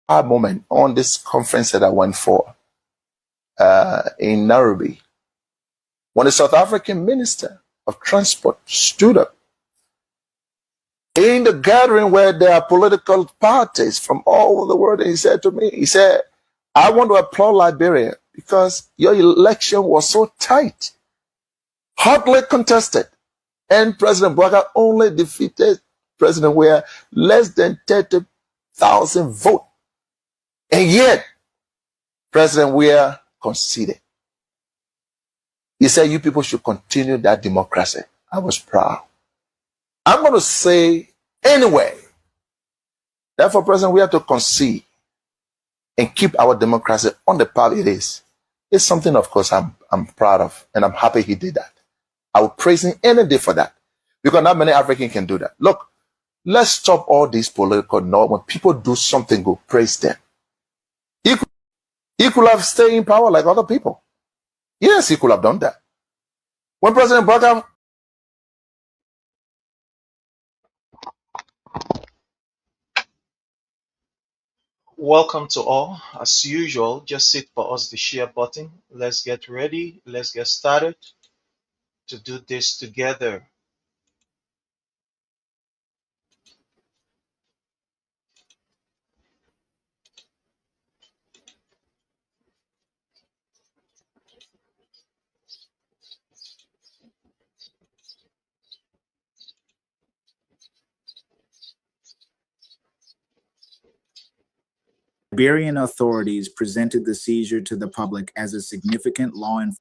moment on this conference that I went for in Nairobi when the South African Minister of Transport stood up in the gathering where there are political parties from all over the world, and he said to me, he said, I want to applaud Liberia because your election was so tight, hotly contested, and President Bouazizi only defeated President Weah less than 30,000 votes. And yet, President Weah conceded. He said, you people should continue that democracy. I was proud. I'm going to say anyway, therefore, President, we have to concede and keep our democracy on the path it is. It's something, of course, I'm proud of, and I'm happy he did that. I will praise him any day for that, because not many Africans can do that. Look, let's stop all these political noise. When people do something good, praise them. He could have stayed in power like other people. Yes, he could have done that. When President Bouazizi Welcome to all. As usual, just hit for us the share button. Let's get ready. Let's get started to do this together. Liberian authorities presented the seizure to the public as a significant law enforcement.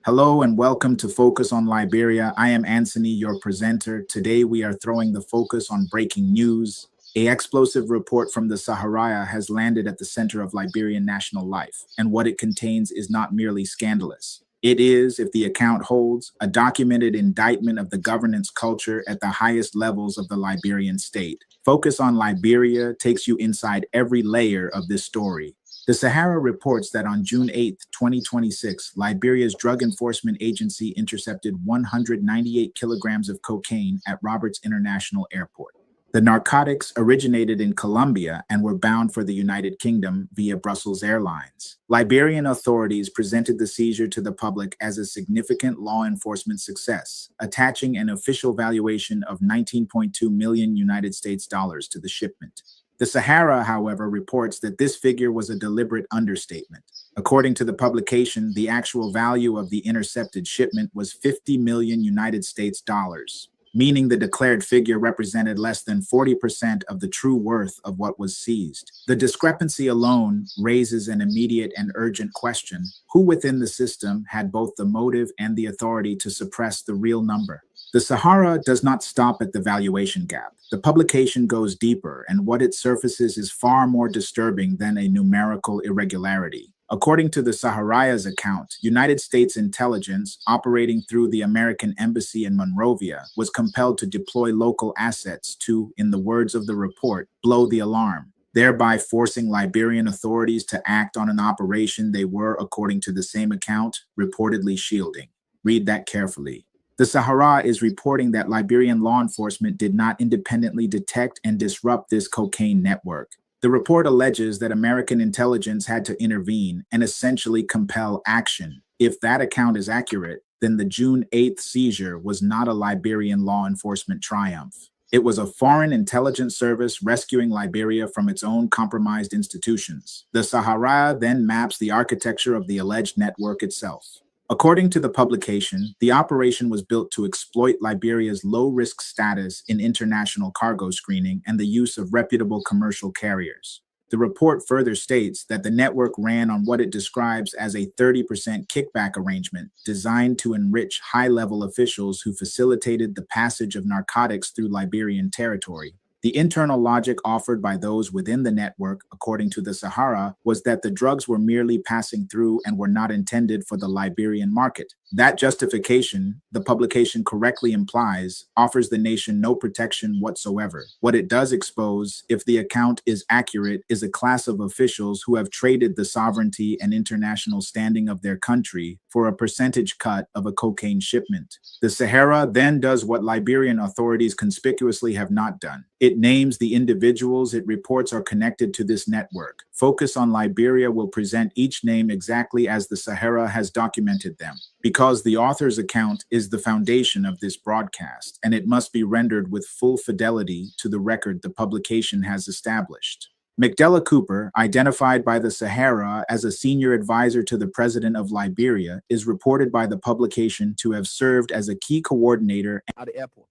Hello and welcome to Focus on Liberia. I am Anthony, your presenter. Today we are throwing the focus on breaking news. An explosive report from the Sahara has landed at the center of Liberian national life, and what it contains is not merely scandalous. It is, if the account holds, a documented indictment of the governance culture at the highest levels of the Liberian state. Focus on Liberia takes you inside every layer of this story. The Sahara reports that on June 8, 2026, Liberia's Drug Enforcement Agency intercepted 198 kilograms of cocaine at Roberts International Airport. The narcotics originated in Colombia and were bound for the United Kingdom via Brussels Airlines. Liberian authorities presented the seizure to the public as a significant law enforcement success, attaching an official valuation of 19.2 million United States dollars to the shipment. The Sahara, however, reports that this figure was a deliberate understatement. According to the publication, the actual value of the intercepted shipment was 50 million United States dollars, meaning the declared figure represented less than 40% of the true worth of what was seized. The discrepancy alone raises an immediate and urgent question: who within the system had both the motive and the authority to suppress the real number? The Sahara does not stop at the valuation gap. The publication goes deeper, and what it surfaces is far more disturbing than a numerical irregularity. According to the Saharaya's account, United States intelligence, operating through the American embassy in Monrovia, was compelled to deploy local assets to, in the words of the report, blow the alarm, thereby forcing Liberian authorities to act on an operation they were, according to the same account, reportedly shielding. Read that carefully. The Sahara is reporting that Liberian law enforcement did not independently detect and disrupt this cocaine network. The report alleges that American intelligence had to intervene and essentially compel action. If that account is accurate, then the June 8th seizure was not a Liberian law enforcement triumph. It was a foreign intelligence service rescuing Liberia from its own compromised institutions. The Sahara then maps the architecture of the alleged network itself. According to the publication, the operation was built to exploit Liberia's low-risk status in international cargo screening and the use of reputable commercial carriers. The report further states that the network ran on what it describes as a 30% kickback arrangement designed to enrich high-level officials who facilitated the passage of narcotics through Liberian territory. The internal logic offered by those within the network, according to the Sahara, was that the drugs were merely passing through and were not intended for the Liberian market. That justification, the publication correctly implies, offers the nation no protection whatsoever. What it does expose, if the account is accurate, is a class of officials who have traded the sovereignty and international standing of their country for a percentage cut of a cocaine shipment. The Sahara then does what Liberian authorities conspicuously have not done. It names the individuals it reports are connected to this network. Focus on Liberia will present each name exactly as the Sahara has documented them, because the author's account is the foundation of this broadcast, and it must be rendered with full fidelity to the record the publication has established. McDella Cooper, identified by the Sahara as a senior advisor to the president of Liberia, is reported by the publication to have served as a key coordinator at the airport.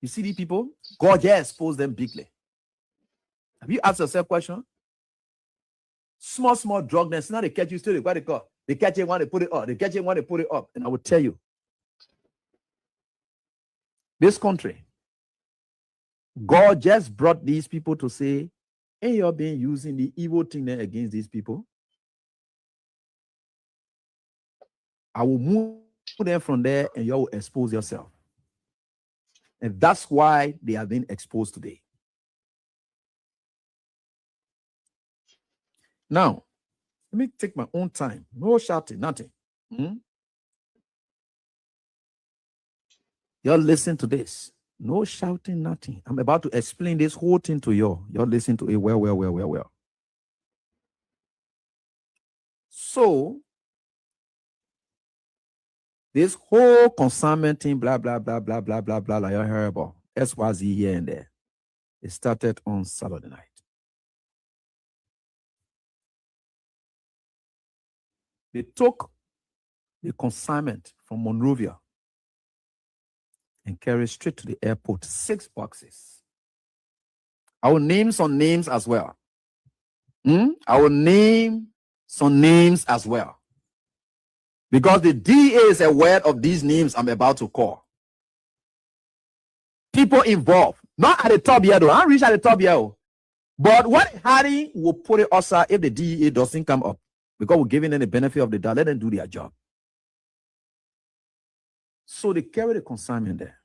You see these people? God just exposed them bigly. Have you asked yourself a question? Small drugness. Now they catch you still. They call. They catch it when they put it up. They catch it when they put it up. And I will tell you, this country, God just brought these people to say, "Hey, you're being using the evil thing there against these people. I will move them from there, and you will expose yourself." And that's why they are being exposed today. Now, let me take my own time. No shouting, nothing. Y'all listen to this. No shouting, nothing. I'm about to explain this whole thing to you. Y'all listen to it well. So, this whole consignment thing, blah, blah, blah, blah, blah, blah, blah, like I heard about SYZ here and there. It started on Saturday night. They took the consignment from Monrovia and carried straight to the airport, 6 boxes. I will name some names as well. I will name some names as well. Because the DA is aware of these names I'm about to call. People involved. Not at the top yet, though. I don't reach at the top yet. But what Harry will put it also if the DEA doesn't come up. Because we're giving them the benefit of the doubt. Let them do their job. So they carry the consignment there.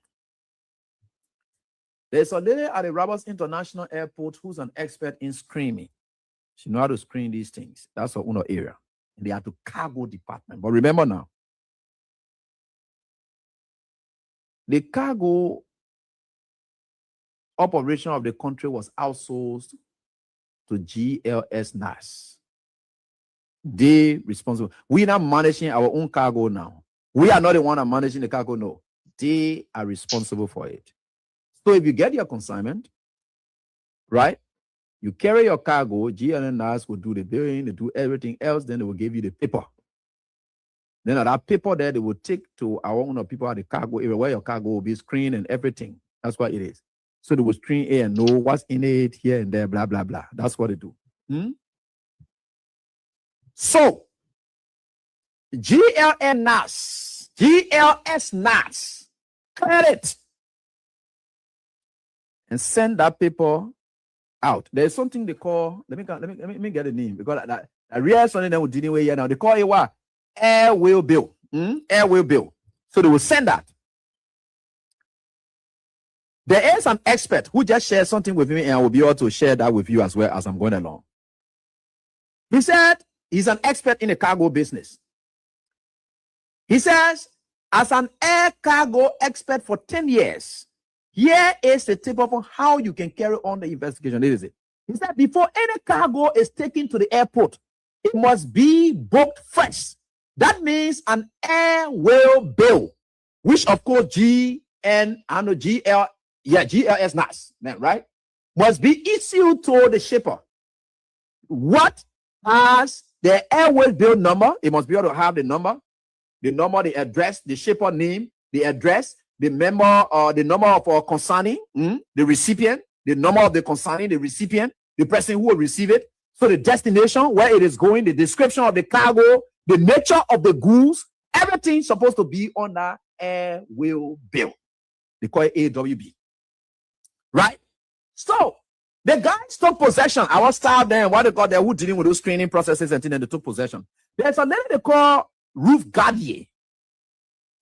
There's a lady at the Roberts International Airport who's an expert in screening. She knows how to screen these things. That's her own area. And they are the cargo department. But remember now, the cargo operation of the country was outsourced to GLS NAS. They responsible. We are not managing our own cargo now. We are not the one managing the cargo, no. They are responsible for it. So if you get your consignment, right? You carry your cargo, GLS will do the billing, they do everything else, then they will give you the paper. Then that paper there, they will take to our own people at the cargo area where your cargo will be screened and everything. That's what it is. So they will screen it and know what's in it here and there, blah, blah, blah. That's what they do. So, GLS NAS, clear it and send that paper out. There's something they call, let me get the name, because that real something that we're dealing with here now. They call it what? Airwheel bill. Airwheel bill. So they will send that. There is an expert who just shared something with me, and I will be able to share that with you as well as I'm going along. He said he's an expert in the cargo business. He says, as an air cargo expert for 10 years, here is the tip of how you can carry on the investigation. This is it. He said, before any cargo is taken to the airport, it must be booked first. That means an airwheel bill, which of course GLS NAS, right? Must be issued to the shipper. What has the airwheel bill number? It must be able to have the number, the address, the shipper name, the address, the member, the number of consigning, the recipient, the number of the consigning, the recipient, the person who will receive it. So the destination, where it is going, the description of the cargo, the nature of the goods, everything supposed to be on that airwheel bill. They call it AWB. Right? So The guys took possession. I was stabbed then. What they call they who dealing with those screening processes and then they took possession. There's a lady they call Ruth Gardier.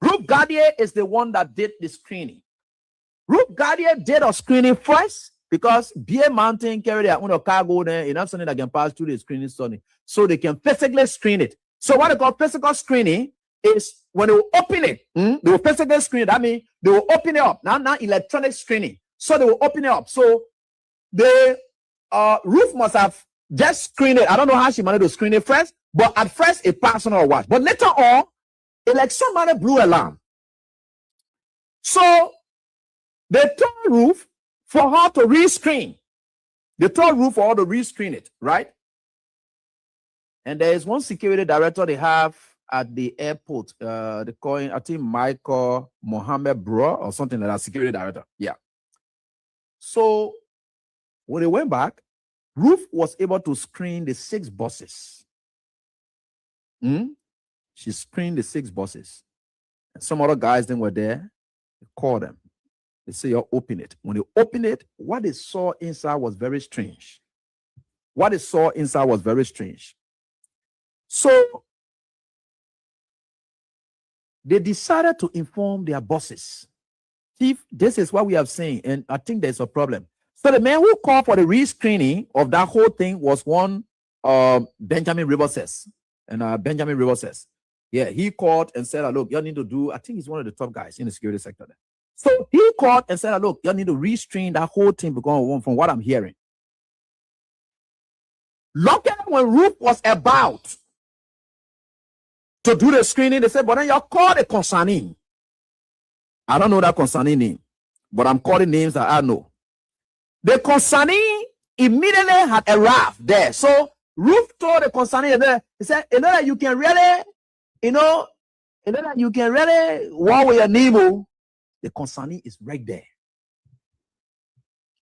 Ruth Gardier is the one that did the screening. Ruth Gardier did a screening first because Bear Mountain carry their own cargo there, enough something that can pass through the screening study, so they can physically screen it. So what they call physical screening is when they will open it, they will physically screen it. That means they will open it up. Now electronic screening. So they will open it up. So the Ruth must have just screened it. I don't know how she managed to screen it first, but at first it passed on or what. But later on, it like somebody blew alarm. So they told Ruth for her to rescreen. They told Ruth for her to rescreen it, right? And there is one security director they have at the airport. They call him, I think, Michael Mohammed Bro or something like that, security director. Yeah. So when they went back, Ruth was able to screen the 6 buses. She screened the 6 buses. And some other guys then were there. They called them. They say, "You open it." When they opened it, what they saw inside was very strange. What they saw inside was very strange. So they decided to inform their bosses. Chief, this is what we have seen, and I think there's a problem. So the man who called for the rescreening of that whole thing was one Benjamin Rivers. And Benjamin Rivers, yeah, he called and said, "Look, you need to do." I think he's one of the top guys in the security sector there. So he called and said, "Look, you need to rescreen that whole thing because from what I'm hearing." Luckily, when Ruth was about to do the screening, they said, "But then you call the concerning." I don't know that concerning name, but I'm calling names that I know. The concerning immediately had arrived there. So Ruth told the concerning there, he said, "You know that you can really, work with your name." The concerning is right there.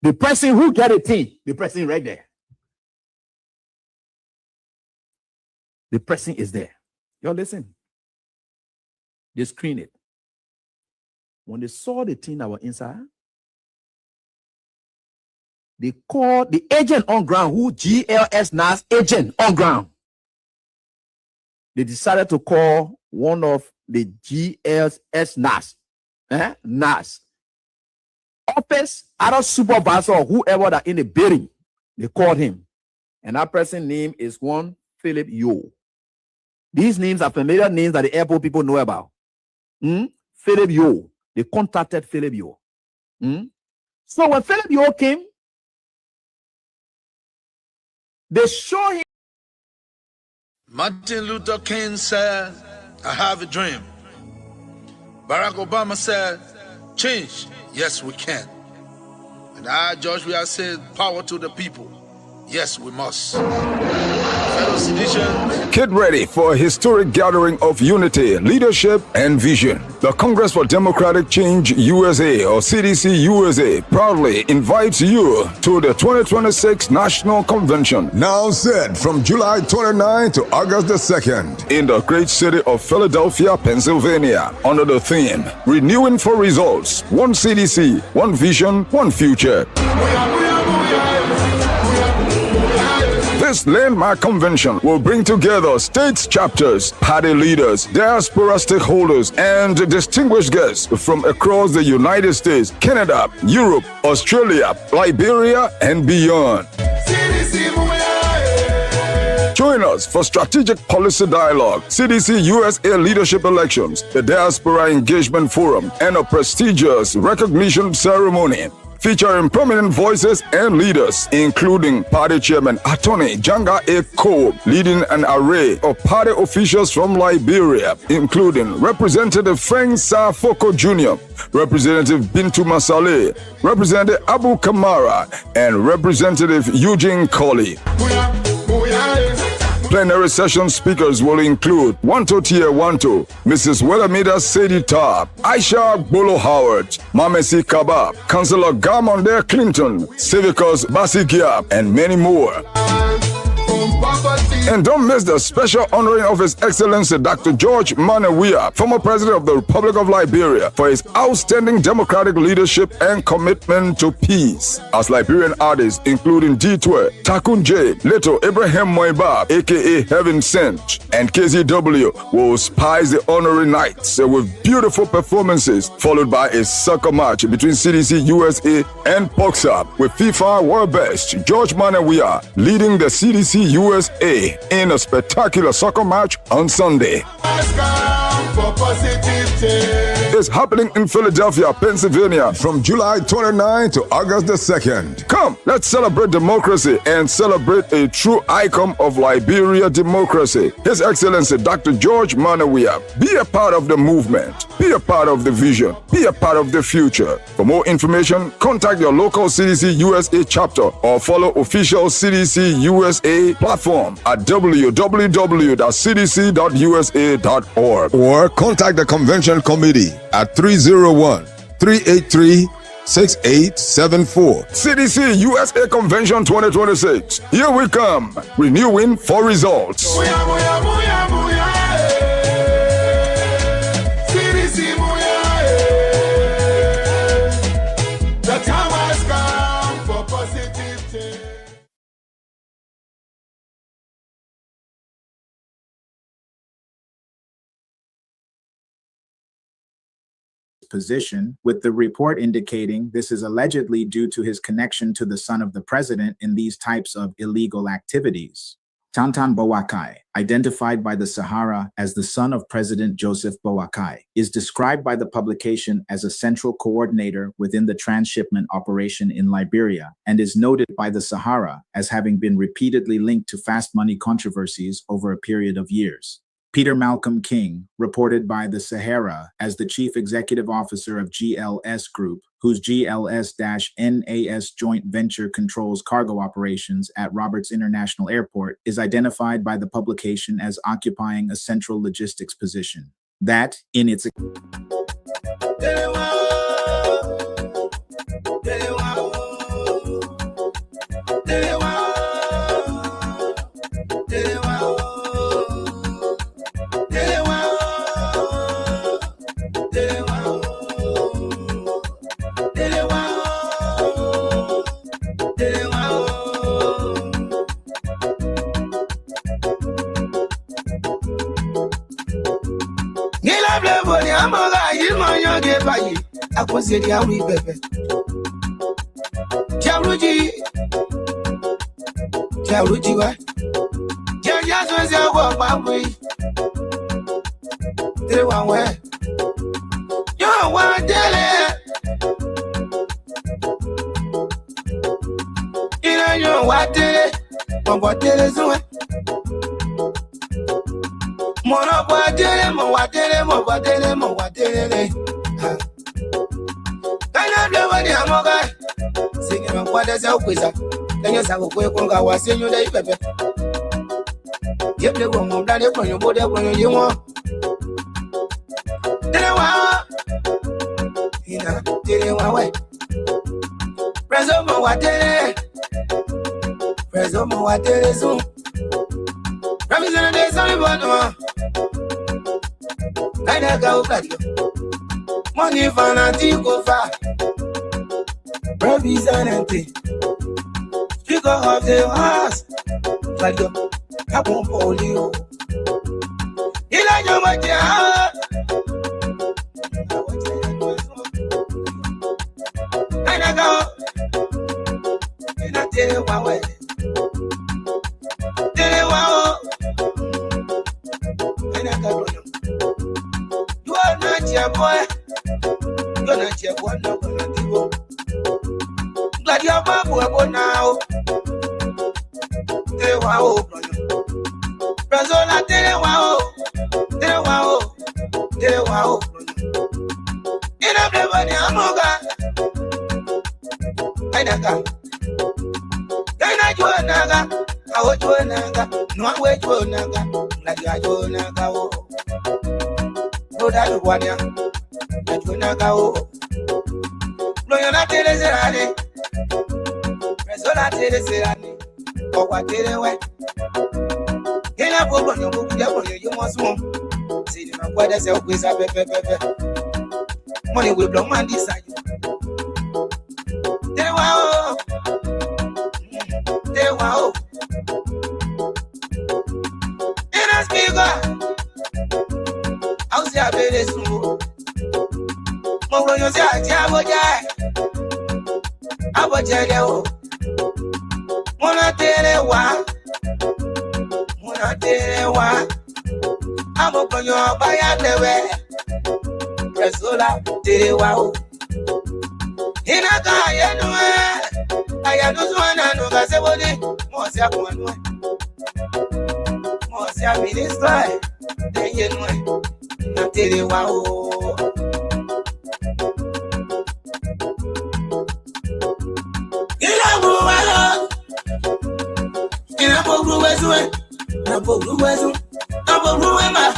The person who get a thing, the person right there. The person is there. You listen. They screen it. When they saw the thing that was inside, they called the agent on ground, who GLS NAS agent on ground. They decided to call one of the GLS NAS, NAS office, other supervisor or whoever that in the building. They called him, and that person's name is one Philip Yo. These names are familiar names that the airport people know about. Philip Yo. They contacted Philip Yo. So when Philip Yo came, they showed him. Martin Luther King said, "I have a dream." Barack Obama said, "Change, yes we can." And I, George, we have said, "Power to the people, yes we must." Fellow citizens, get ready for a historic gathering of unity, leadership, and vision. The Congress for Democratic Change USA, or CDC USA, proudly invites you to the 2026 National Convention, now set from July 29 to August the 2nd, in the great city of Philadelphia, Pennsylvania, under the theme, Renewing for Results, One CDC, One Vision, One Future. This landmark convention will bring together states chapters, party leaders, diaspora stakeholders, and distinguished guests from across the United States, Canada, Europe, Australia, Liberia, and beyond. Join us for strategic policy dialogue, CDC USA leadership elections, the Diaspora Engagement Forum, and a prestigious recognition ceremony, featuring prominent voices and leaders, including Party Chairman Attorney Janga A. Cole, leading an array of party officials from Liberia, including Representative Frank Safoko Jr., Representative Bintu Masale, Representative Abu Kamara, and Representative Eugene Colley. Plenary session speakers will include Wanto Tia Wanto, Mrs. Welamida Sadie Tar, Aisha Bolo Howard, Mamesi Kabab, Councillor Garmonde Clinton, Civicus Basigia, and many more. And don't miss the special honoring of His Excellency Dr. George Manawia, former President of the Republic of Liberia, for his outstanding democratic leadership and commitment to peace. As Liberian artists, including D12, Takun J, Little Abraham Moibab, aka Heaven Sent, and KZW, will spice the honoring nights with beautiful performances, followed by a soccer match between CDC USA and POXA, with FIFA World Best George Manawia leading the CDC USA in a spectacular soccer match on Sunday. It's happening in Philadelphia, Pennsylvania from July 29 to August the 2nd. Come, let's celebrate democracy and celebrate a true icon of Liberia democracy, His Excellency Dr. George Manawia. Be a part of the movement, be a part of the vision, be a part of the future. For more information, contact your local CDC USA chapter or follow official CDC USA platform at www.cdc.usa.org. Or contact the convention committee at 301-383-6874. CDC USA Convention 2026. Here we come, renewing for results. The time has come for positive change. Position, with the report indicating this is allegedly due to his connection to the son of the president in these types of illegal activities. Tantan Boakai, identified by the Sahara as the son of President Joseph Boakai, is described by the publication as a central coordinator within the transshipment operation in Liberia and is noted by the Sahara as having been repeatedly linked to fast money controversies over a period of years. Peter Malcolm King, reported by the Sahara as the chief executive officer of GLS Group, whose GLS-NAS joint venture controls cargo operations at Roberts International Airport, is identified by the publication as occupying a central logistics position. That, in its money fanatic over representative speaker of the house like the Capon Polio Elijah Matia and I go in a way and I go you are not your boy. You're not your boy, no, not you. Glad you're back now. Tell wow, Brazola, tell wow, in everybody, I'm over. I know. Naga, I watch you naga, no wait you naga, like you naga. No, that's one ya. That's one naga. No, you're not telling Serani. Presola telling Serani. Or what did it wait? Ina bobo nyo buku ya boyo you must move. See the man kwada se okwesa pepe. Money will blow man decide. They wow. Ina speaker. I'll say a bit smooth. Mo yo say a aboja. Mona tere wa. Amo konyo baya lewe. Presola tere wa o. Ina ka yenwe. Aya no zwana no gasebodi. Mo sia kwanwe. Mo sia minister. De yenwe. Na tere wa o. Ina buwalo. Ina pogruwezu. Na pogruwezu. Na pogruwema.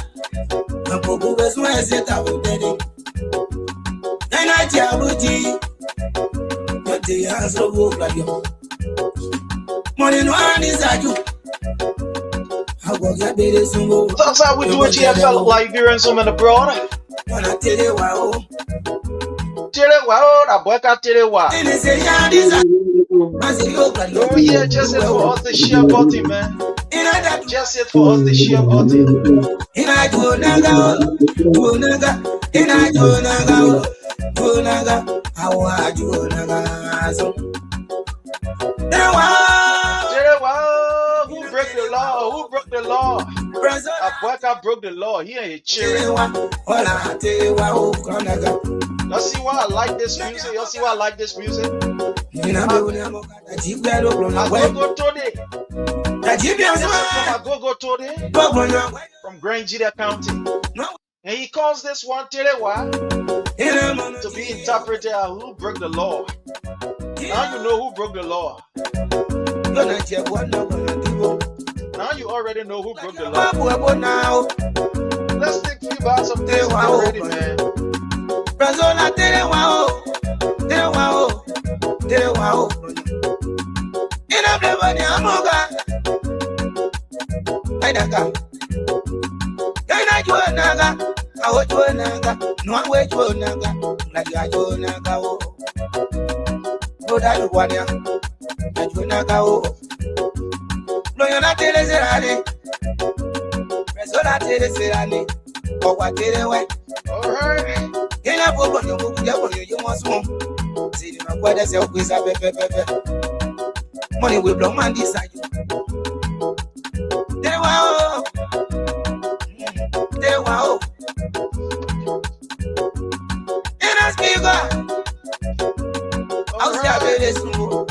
Na pogruwezu ezeta udede. Ina jabuji. Yote haso bukladio. Money no anizaju. Hagoga bere sungo. That's how we do it here, fellow Liberians home and abroad. Wana tere wa o. Tere wa o, na boyka tere wa. Ene se ya diza. Oh yeah, just it for us to share button, man. Just it for us to share button. Ina Jonaga, how are Jonaga? So, who broke the law? Who broke the law? Abueka broke the law. He ain't cheering. You see why I like this music? You see why I like this music? I go Tony. Go Tony from Grand Jida County. And he calls this one Terewa to be interpreted as who broke the law. Now you know who broke the law. Now you already know who broke the law. Let's take few bars of this already, man. Money will blow man decide. They wow. In a speaker. I'll say a bit smooth.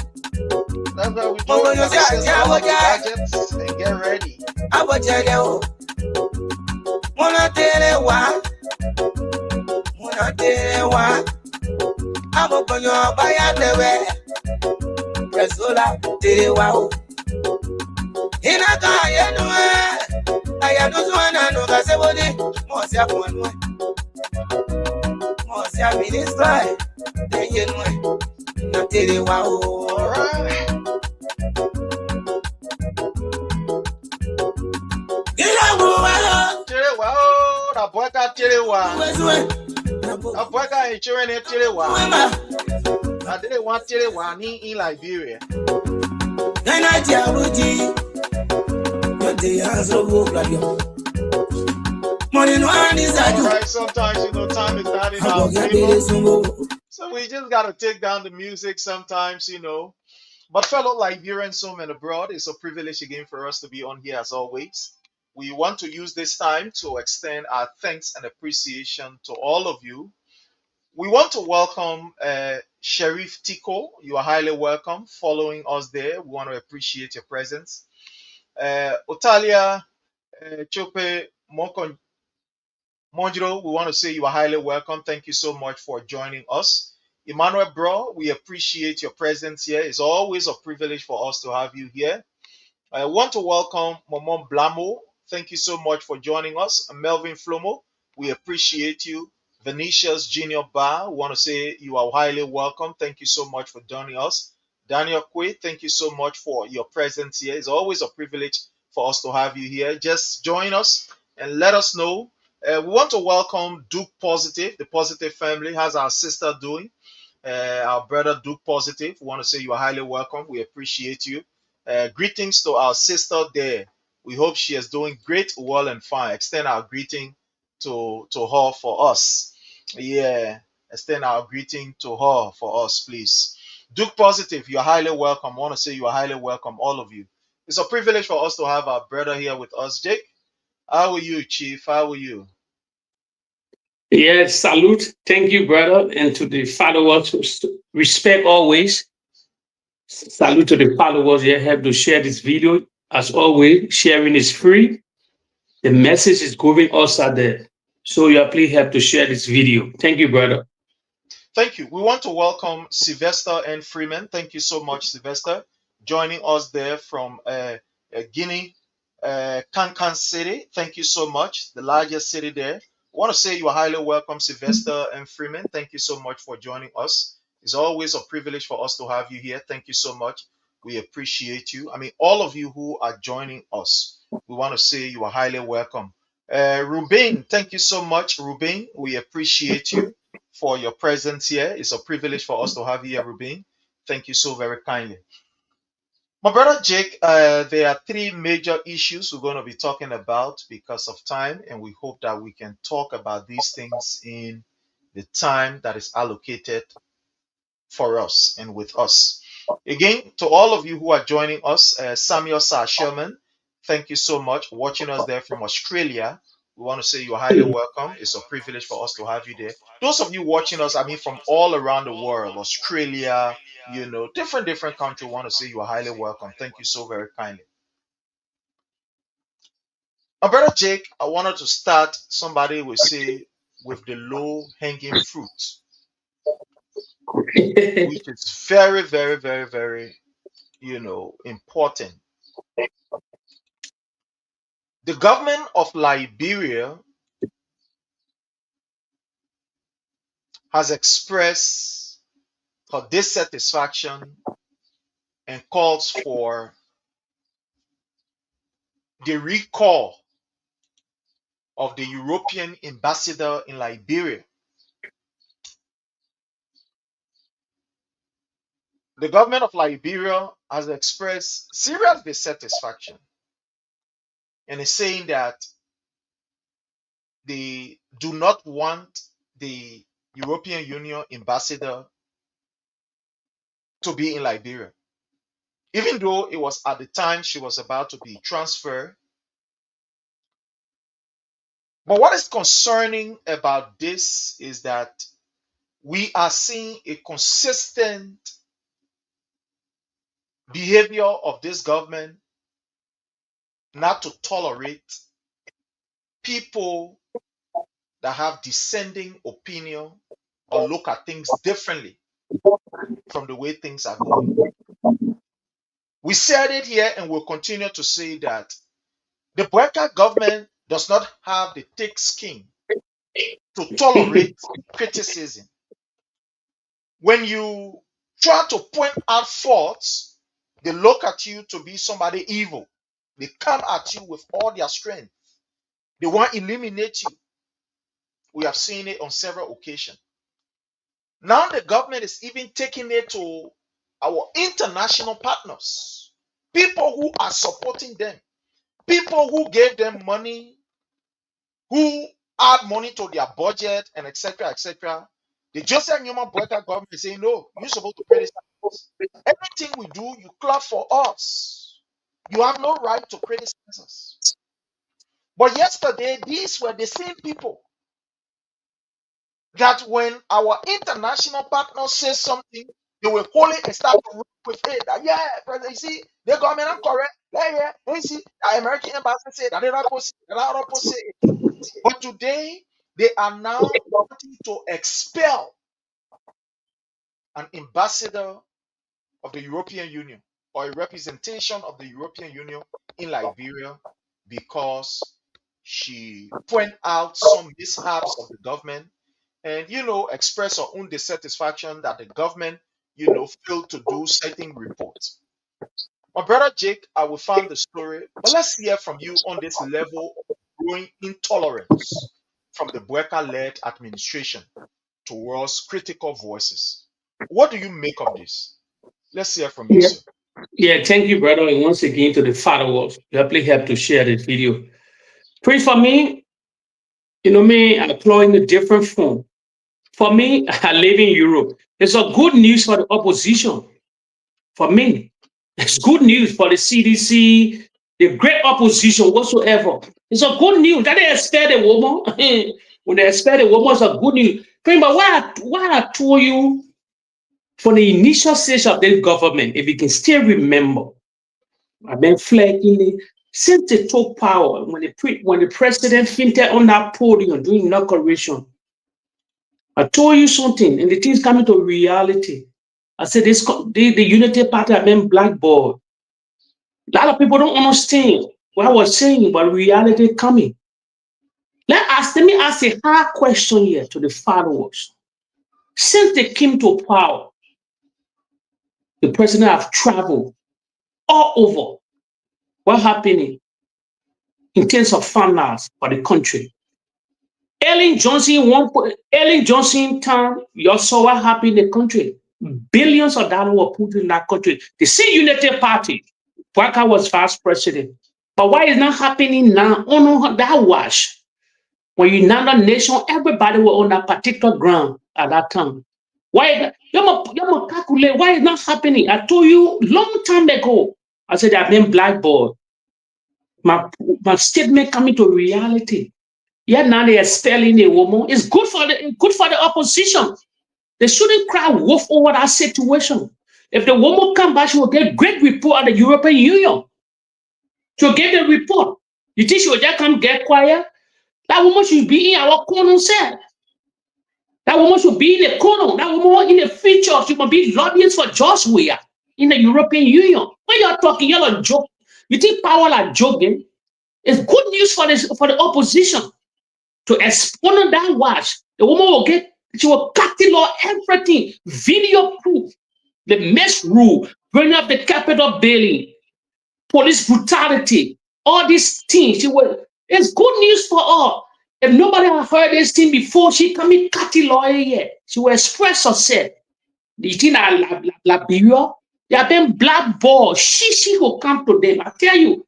That's how we do it. Gadgets and get ready. Aboja. Mona tere wa. Amo konyo baya lewe. Presola tere wa o. Ina ka yenwe. Aya no zwana no gasebodi. Mo sia kwanwe. Mo sia minister. De yenwe. Na tere wa o. Alright. Ila buwalo. Tere wa o. Na boyka tere wa. Na boyka ain't cheering it tere wa. I didn't want tere wa in Liberia. Alright, sometimes time is not in our favor. So we just gotta take down the music sometimes, But fellow Liberians home and abroad, it's a privilege again for us to be on here as always. We want to use this time to extend our thanks and appreciation to all of you. We want to welcome Sheriff Tiko. You are highly welcome following us there. We want to appreciate your presence. Otalia Chope Monjiro, we want to say you are highly welcome. Thank you so much for joining us. Emmanuel Bro, we appreciate your presence here. It's always a privilege for us to have you here. I want to welcome Momon Blamo. Thank you so much for joining us. Melvin Flomo, we appreciate you. Venetia's Junior Bar, we want to say you are highly welcome. Thank you so much for joining us. Daniel Quay, thank you so much for your presence here. It's always a privilege for us to have you here. Just join us and let us know. We want to welcome Duke Positive, the Positive family. How's our sister doing? Our brother Duke Positive. We want to say you are highly welcome. We appreciate you. Greetings to our sister there. We hope she is doing great, well, and fine. Extend our greeting to her for us. Yeah, extend our greeting to her for us, please. Duke Positive, you're highly welcome. I want to say you are highly welcome, all of you. It's a privilege for us to have our brother here with us. Jake, how are you, Chief? How are you? Yes, salute. Thank you, brother. And to the followers, respect always. Salute to the followers here. Help to share this video. As always, sharing is free. The message is going outside there. So you please help to share this video. Thank you, brother. Thank you. We want to welcome Sylvester and Freeman. Thank you so much, Sylvester, joining us there from Guinea, Kankan City. Thank you so much, the largest city there. I want to say you are highly welcome, Sylvester and Freeman. Thank you so much for joining us. It's always a privilege for us to have you here. Thank you so much. We appreciate you. I mean, all of you who are joining us, we want to say you are highly welcome. Ruben, thank you so much, Ruben. We appreciate you for your presence here. It's a privilege for us to have you here, Ruben. Thank you so very kindly. My brother Jake, there are three major issues we're going to be talking about because of time, and we hope that we can talk about these things in the time that is allocated for us and with us. Again, to all of you who are joining us, Samuel Sir Sherman, thank you so much for watching us there from Australia. We want to say you're highly welcome. It's a privilege for us to have you there. Those of you watching us, I mean, from all around the world, Australia, different countries, want to say you are highly welcome. Thank you so very kindly. My brother Jake, I wanted to start, somebody will say, with the low hanging fruit, which is very, very, very, very, important. The government of Liberia has expressed her dissatisfaction and calls for the recall of the European ambassador in Liberia. The government of Liberia has expressed serious dissatisfaction and is saying that they do not want the European Union ambassador to be in Liberia. Even though it was at the time she was about to be transferred. But what is concerning about this is that we are seeing a consistent behavior of this government not to tolerate people that have dissenting opinion or look at things differently from the way things are going. We said it here and we'll continue to say that the Boyka government does not have the thick skin to tolerate criticism. When you try to point out faults, they look at you to be somebody evil. They come at you with all their strength. They want to eliminate you. We have seen it on several occasions. Now the government is even taking it to our international partners, people who are supporting them, people who gave them money, who add money to their budget, and etc., etc. The Joseph Newman Boyka government is saying, no, you're supposed to criticize us. Everything we do, you clap for us. You have no right to criticize us. But yesterday, these were the same people that when our international partners say something, they will call it and start to work with it. That, yeah, President, you see, the government are correct. Yeah, you see, the American embassy said that they're opposite, But today, they are now wanting to expel an ambassador of the European Union or a representation of the European Union in Liberia because she pointed out some mishaps of the government and, express her own dissatisfaction that the government, failed to do certain reports. My brother Jake, I will find the story, but let's hear from you on this level of growing intolerance from the Bueka-led administration towards critical voices. What do you make of this? Let's hear from you, Yeah. sir. Yeah, thank you, brother. And once again to the followers, you definitely have to share this video. Pray for me, me, I apply in a different form. For me, I live in Europe. It's a good news for the opposition. For me, it's good news for the CDC, the great opposition whatsoever. It's a good news. That they expect a woman. When they expect a woman, it's a good news. But why I told you from the initial stage of this government, if you can still remember, I've been flagging it since they took power when the president fainted on that podium doing inauguration. I told you something, and the thing's coming to reality. I said the Unity Party have been blackballed. A lot of people don't understand what I was saying, but reality coming. Let me ask a hard question here to the followers. Since they came to power, the president have traveled all over. What happening in terms of finance for the country? Ellen Johnson time, you saw what happened in the country. Billions of dollars were put in that country. The same Unity Party, Parker was vice president. But why is not happening now? Oh no, that wash. When you United Nations, everybody was on that particular ground at that time. Why? You calculate why it's not happening. I told you long time ago. I said I've been blackballed. My statement coming to reality. Yeah, now they are expelling a woman. It's good for the opposition. They shouldn't cry wolf over that situation. If the woman come back, she will get great report at the European Union. She'll get the report. You think she will just come get quiet? That woman should be in our corner, sir. That woman should be in the corner. That woman in the future, she must be lobbying for Joshua in the European Union. When you're talking, you're a joke. You think power like joking? It's good news for the opposition to explain that watch. The woman will she will catalog everything, video proof, the mess rule, bring up the capital building, police brutality, all these things. It's good news for all. If nobody has heard this thing before, she come in catalog yet. She will express herself. The thing Liberia, they have been blackballed. She will come to them. I tell you,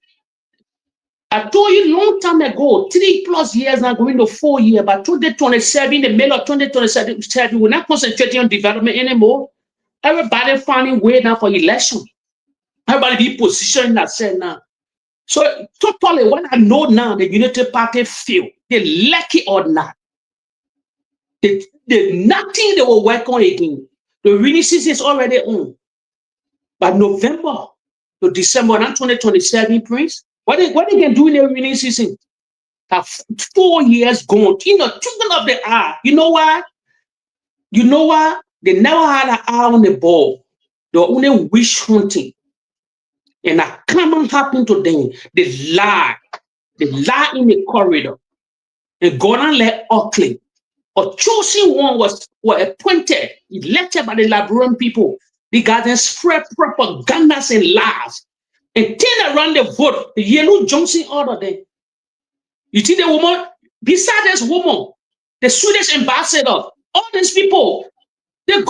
I told you long time ago, 3+ years now, going to 4 years, but 2027, the middle of 2027, we're not concentrating on development anymore. Everybody finding way now for election. Everybody be positioning themselves now. So totally what I know now, the Unity Party feel, they like it or not. Nothing they will work on again. The rainy season is already on. By November to December, not 2027, Prince. What they can do in the rainy season? 4 years gone. Children of the eye. You know why? They never had an eye on the ball. They were only wish hunting. And a common happened to them. They lie in the corridor. And Gordon let Oakley, a chosen one, was appointed, elected by the Liberian people. The guys spread propagandas and lies. And turn around the vote, the Yellow Johnson order them. You see the woman, beside this woman, the Swedish ambassador, all these people, the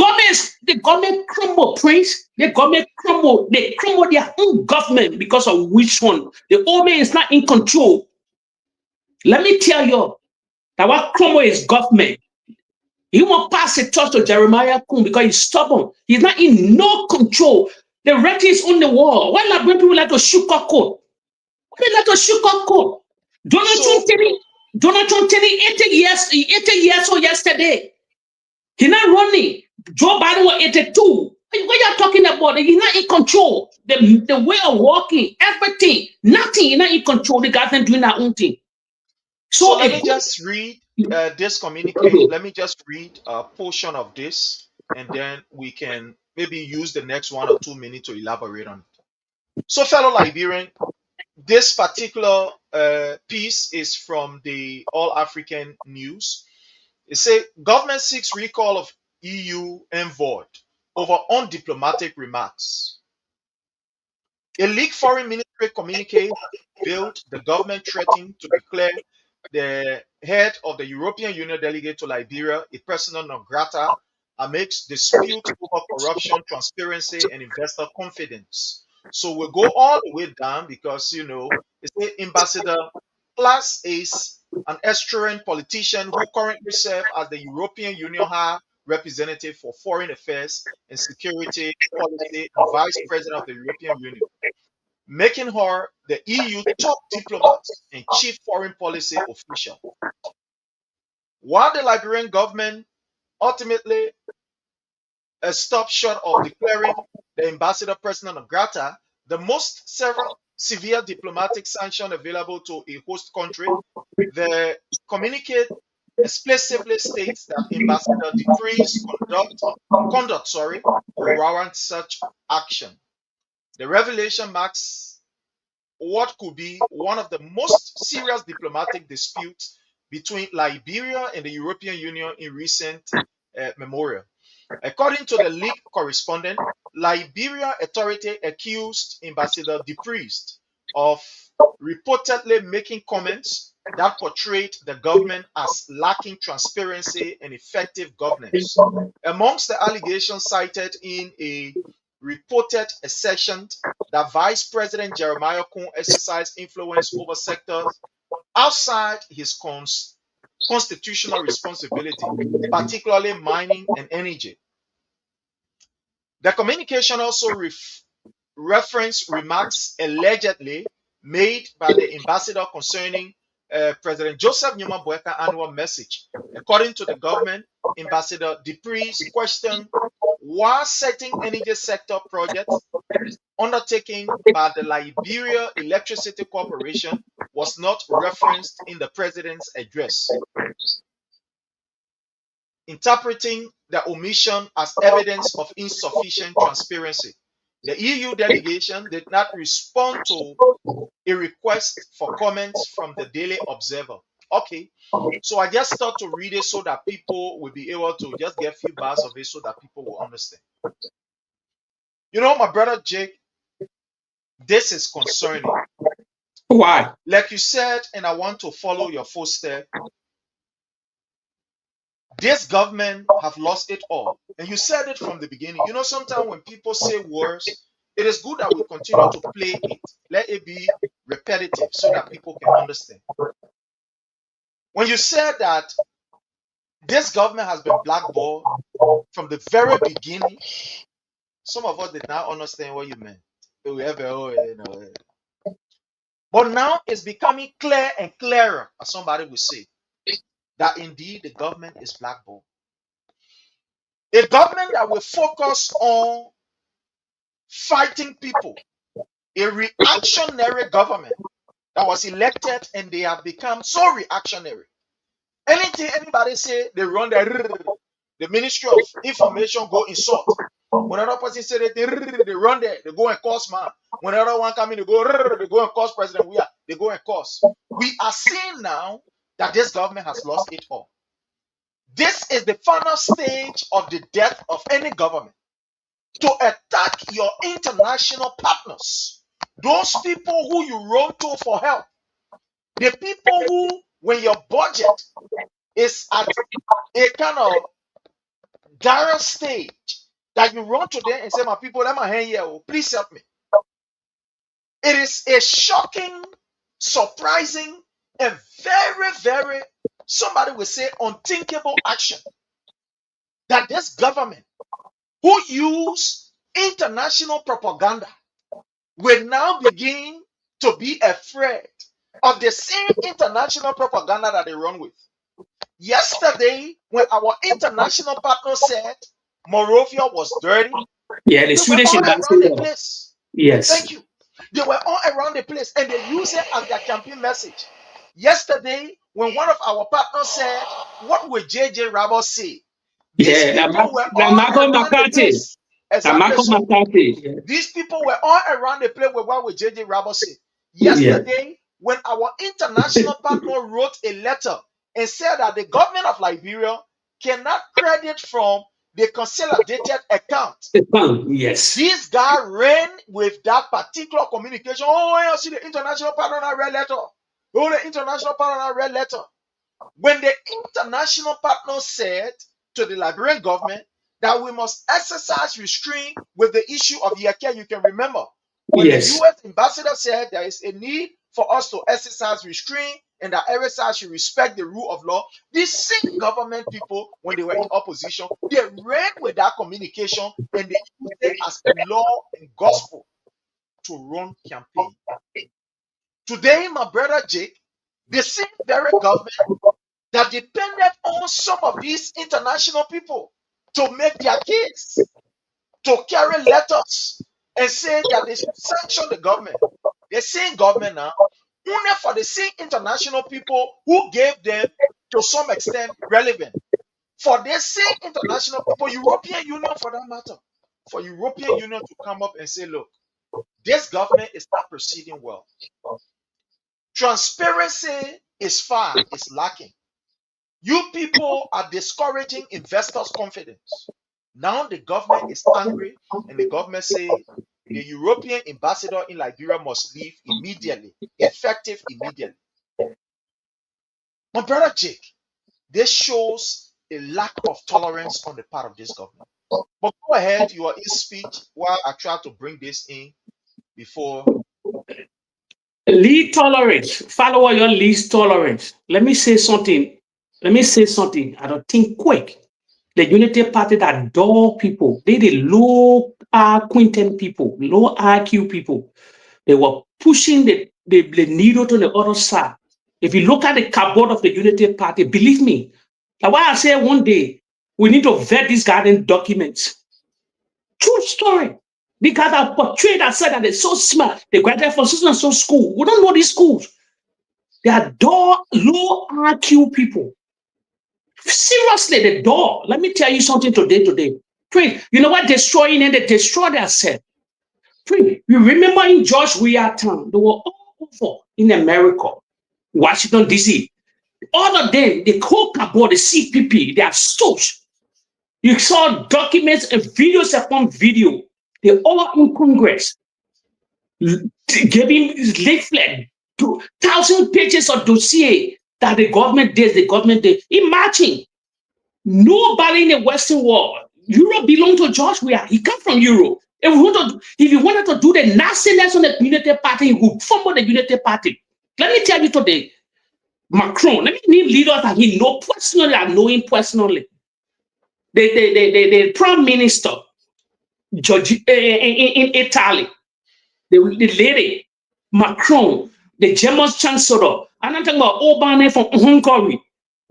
government crumble, Prince. The government crumble. They crumble their own government because of which one? The old man is not in control. Let me tell you that what crumble is government. He won't pass the torch to Jeremiah Kun because he's stubborn. He's not in no control. The writing is on the wall. Why not when people like to sugarcoat? Why they like to sugarcoat? Donald Trump telling 80 years or yesterday. He's not running. Joe Biden was 82. What you're talking about? He's not in control. The way of walking, everything, nothing. He's not in control. The guys are doing their own thing. So let me just read this communique. Let me just read a portion of this, and then we can maybe use the next 1 or 2 minutes to elaborate on it. So, fellow Liberian, this particular piece is from the All African News. It says government seeks recall of EU envoy over undiplomatic remarks. A leaked foreign ministry communique revealed the government threatening to declare the head of the European Union delegate to Liberia a persona non grata amidst dispute over corruption, transparency, and investor confidence. So we'll go all the way down because, it's Ambassador Plus is an Australian politician who currently serves as the European Union High Representative for Foreign Affairs and Security Policy and Vice President of the European Union, making her the EU top diplomat and chief foreign policy official. While the Liberian government ultimately stopped short of declaring the ambassador persona non grata, the most severe diplomatic sanction available to a host country, the communique explicitly states that Ambassador Dupree's conduct will warrant such action. The revelation marks what could be one of the most serious diplomatic disputes between Liberia and the European Union in recent memory. According to the leaked correspondent, Liberia authority accused Ambassador Dupree of reportedly making comments that portrayed the government as lacking transparency and effective governance. Amongst the allegations cited in a reported assertion that Vice President Jeremiah Kun exercised influence over sectors outside his constitutional responsibility, particularly mining and energy. The communication also referenced remarks allegedly made by the ambassador concerning President Joseph Numa Boyka annual message. According to the government, Ambassador Dupree's question why certain energy sector projects undertaken by the Liberia Electricity Corporation was not referenced in the president's address, interpreting the omission as evidence of insufficient transparency. The EU delegation did not respond to a request for comments from the Daily Observer. Okay, so I just thought to read it so that people will be able to just get a few bars of it so that people will understand. My brother Jake, this is concerning. Why? Like you said, and I want to follow your footsteps, this government have lost it all. And you said it from the beginning. Sometimes when people say words, it is good that we continue to play it. Let it be repetitive so that people can understand. When you said that this government has been blackballed from the very beginning, some of us did not understand what you meant. But now it's becoming clear and clearer, as somebody will say, that indeed the government is blackballed. A government that will focus on fighting people, a reactionary government that was elected and they have become so reactionary. Anything anybody say, they run the Ministry of Information go insult. When another person say that they run there, they go and cause man. When another one come in, they go and cause President they go and cause. We are seeing now that this government has lost it all. This is the final stage of the death of any government. To attack your international partners, those people who you run to for help, the people who, when your budget is at a kind of dire stage, that you run to them and say, my people, let my hand here, please help me. It is a shocking, surprising, and very, very, somebody will say, unthinkable action that this government, who use international propaganda, will now begin to be afraid of the same international propaganda that they run with. Yesterday, when our international partner said Monrovia was dirty, the Swedish ambassador. Yes. Thank you. They were all around the place and they use it as their campaign message. Yesterday, when one of our partners said, what will JJ Rabo say? These people were all around the place. Exactly. These people were all around the place with what will JJ Rabo say. Yesterday, when our international partner wrote a letter and said that the government of Liberia cannot credit from the consolidated account. Yes. This guy ran with that particular communication. Oh, I see the international partner red letter. Oh, the international partner red letter. When the international partner said to the Liberian government that we must exercise restraint with the issue of Yeke, you can remember when the U.S. ambassador said there is a need for us to exercise restraint and that every side should respect the rule of law. These same government people, when they were in opposition, they ran with that communication and they used it as law and gospel to run campaign. Today, my brother Jake, the same very government that depended on some of these international people to make their case, to carry letters and say that they should sanction the government. The same government now, only for the same international people who gave them, to some extent, relevant. For the same international people, European Union for that matter, for European Union to come up and say, look, this government is not proceeding well. Transparency is lacking. You people are discouraging investors' confidence. Now the government is angry and the government say the European ambassador in Liberia must leave immediately, effective immediately. My brother Jake, this shows a lack of tolerance on the part of this government. But go ahead, you are in speech while I try to bring this in before. Least tolerance. Follow your least tolerance. Let me say something. I don't think quick. The Unity Party that dull people, they the low acquaintance people, low IQ people. They were pushing the needle to the other side. If you look at the cupboard of the Unity Party, believe me, that's why I say one day we need to vet these garden documents. True story. The guys that portrayed that said that they're so smart, they graduated from so school. We don't know these schools. They are dull, low IQ people. Seriously, the door. Let me tell you something today. Pray. You know what? Destroying and they destroy themselves. Pray. You remember in George Weah town, they were all over in America, Washington, D.C. All of them, the whole cupboard, the CPP, they are stoked. You saw documents and videos upon video. They're all in Congress, giving leaflet to 1,000 pages of dossier that the government did. Imagine, nobody in the Western world, Europe belongs to George Weah. He come from Europe. If you wanted to do the nastiness on the Unity Party, he would form the Unity Party. Let me tell you today, Macron, let me name leaders that he know personally, I know him personally. The Prime Minister in Italy, the lady, Macron, the German Chancellor, and I'm talking about Orbán from Hungary.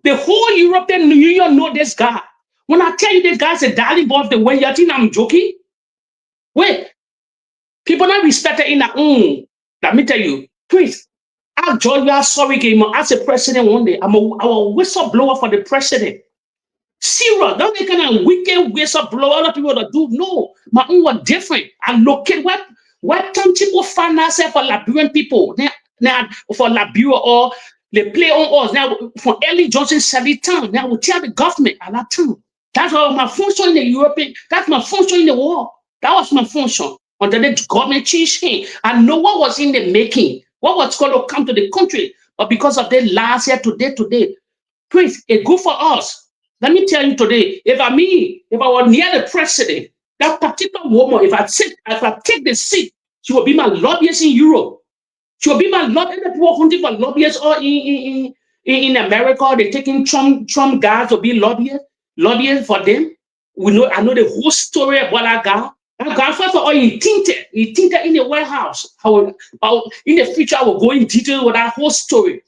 The whole European Union know this guy. When I tell you this guy's a darling boy of the way, you think I'm joking? Wait, people not respected in their own. Let me tell you, please, I'll join you. Sorry, game as a president one day. I'm a whistleblower for the president. Serious, don't make kind of wicked whistleblower. Other people that do no. My own was different. I locate what tangible finance for Liberian people. Now for Liberia or they play on us now for Ellie Johnson Sally Town. Now we tell the government at that time. That's my function in the European. That's my function in the world. That was my function until the government changed hands. I know what was in the making. What was going to come to the country, but because of the last year today, please, it's good for us. Let me tell you today, if I were near the president, that particular woman, if I take the seat, she will be my lobbyist in Europe. She will be my lobbyist. People hunting for lobbyists or in America, they're taking Trump guys to be lobbyists for them. I know the whole story about that guy. That guy, first of all, he tinted in the warehouse. In the future, I will go in detail with that whole story.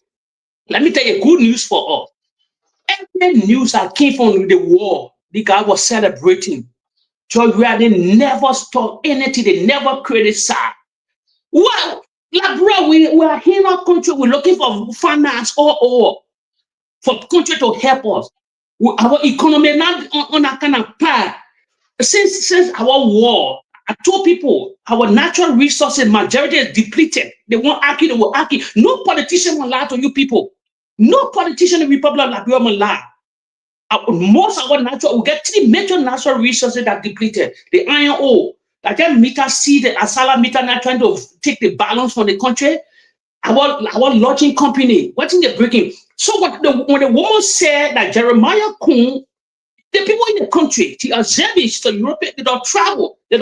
Let me tell you good news for us. Every news that came from the war, the guy was celebrating. George Weah, they never stop anything. They never criticized. Well, like, bro, we are here in our country. We're looking for finance or for country to help us. Our economy not on a kind of path. Since our war, I told people our natural resources majority is depleted. They won't argue. They will argue. No politician will lie to you people. No politician in the Republic of Liberia will lie. Most of our natural, we get 3 major natural resources that depleted. The iron ore, that then Meta see the Asala Meta now trying to take the balance from the country. Our lodging company, what in the breaking? So when the woman said that Jeremiah Kun, the people in the country, the Azeris, the European, they don't travel, they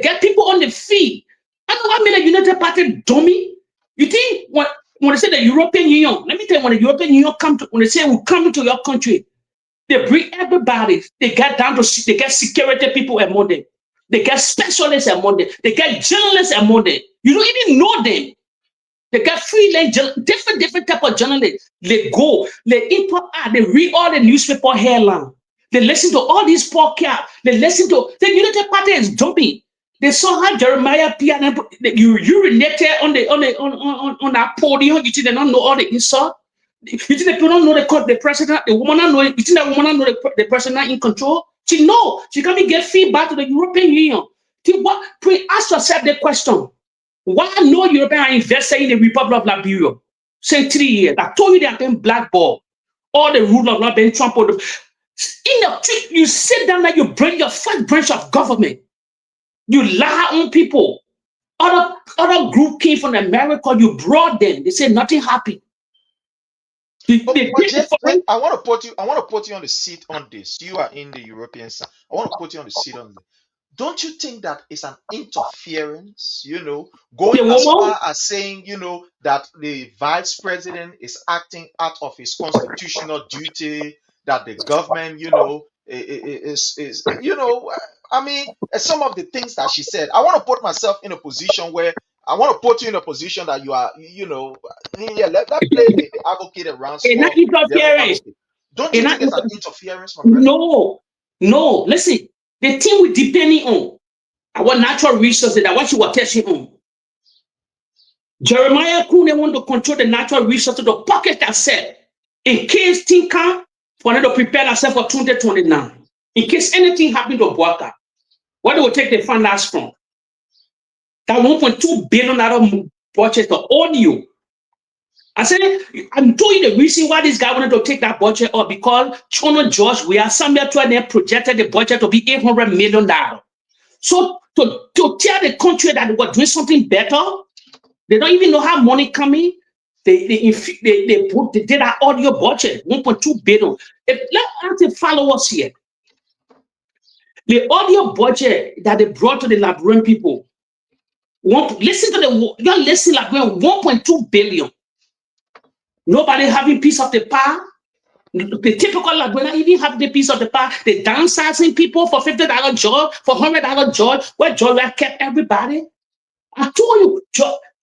get people on the feet. I know I mean a United Party dummy. You think when they say the European Union, let me tell you, when the European Union when they say we come into your country, they bring everybody. They get down to, they get security people among them. They get specialists among them. They get journalists among them. You don't even know them. They get freelance, different type of journalists. They go, they import, they read all the newspaper headline. They listen to all these podcasts. They listen to the United Party is dumping. They saw how Jeremiah Piana you urinated on that podium. You think they don't know all the insult? You think they don't know the president? The woman don't know. You think that woman don't know the president in control? She know. She can't get feedback to the European Union. Ask yourself the question. Why no European are investing in the Republic of Liberia? Say 3 years. I told you they have been blackballed. All the rule of law been trampled. In the trick, you sit down and you bring your first branch of government. You lie on people. Other group came from America. You brought them. They say nothing happened. I want to put you on the seat on this. You are in the European side. I want to put you on the seat on this. Don't you think that it's an interference, going as far as saying, that the vice president is acting out of his constitutional duty, that the government, I mean, some of the things that she said, I want to put myself in a position where I want to put you in a position that you are, let play the advocate around. It's not interference. Don't you think it's an interference, my brother? No. Listen. The thing we're depending on, our natural resources, that what you were touching on. Jeremiah couldn't want to control the natural resources, the pocket that said, in case things come, for them to prepare themselves for 2029. In case anything happened to Boaka, where they will take the funds from? That $1.2 billion budget to own you. I said, I'm telling you the reason why this guy wanted to take that budget up, because Chono George, we are somewhere to them projected the budget to be $800 million. So to tell the country that they were doing something better, they don't even know how money coming. They did that audio budget, 1.2 billion. Let's follow us here. The audio budget that they brought to the Liberian people, listen to Liberian, 1.2 billion. Nobody having piece of the pie. The typical Liberian even have the piece of the pie. They downsizing people for $50 job, for $100 job, where George kept everybody. I told you,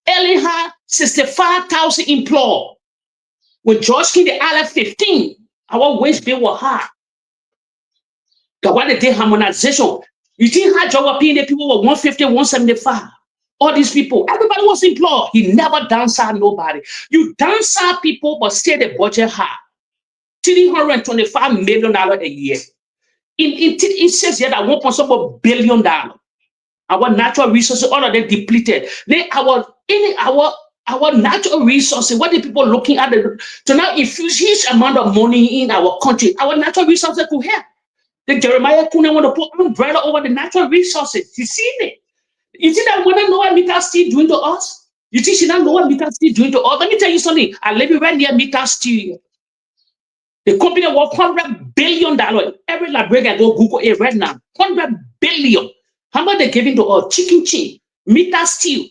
Ellen had 65,000 employees. When George came, they added 15. Our wage bill was high. The one that did harmonization. You think how George paying the people were 150, 175? All these people, everybody was employed. He never downside nobody. You downside people, but stay the budget high. $325 million a year. It says here that $1.7 billion. Our natural resources, all of them depleted. Then our natural resources, what the people looking at to now infuse huge amount of money in our country. Our natural resources could help. The Jeremiah couldn't want to put umbrella over the natural resources. You see it? You think that woman know what Mita Steel doing to us? You think she don't know what Mita Steel doing to us? Let me tell you something. I live right near Mita Steel. The company worth $100 billion. Every Liberian go Google it right now. $100 billion. How much they giving to us? Chicken chin, Mita Steel.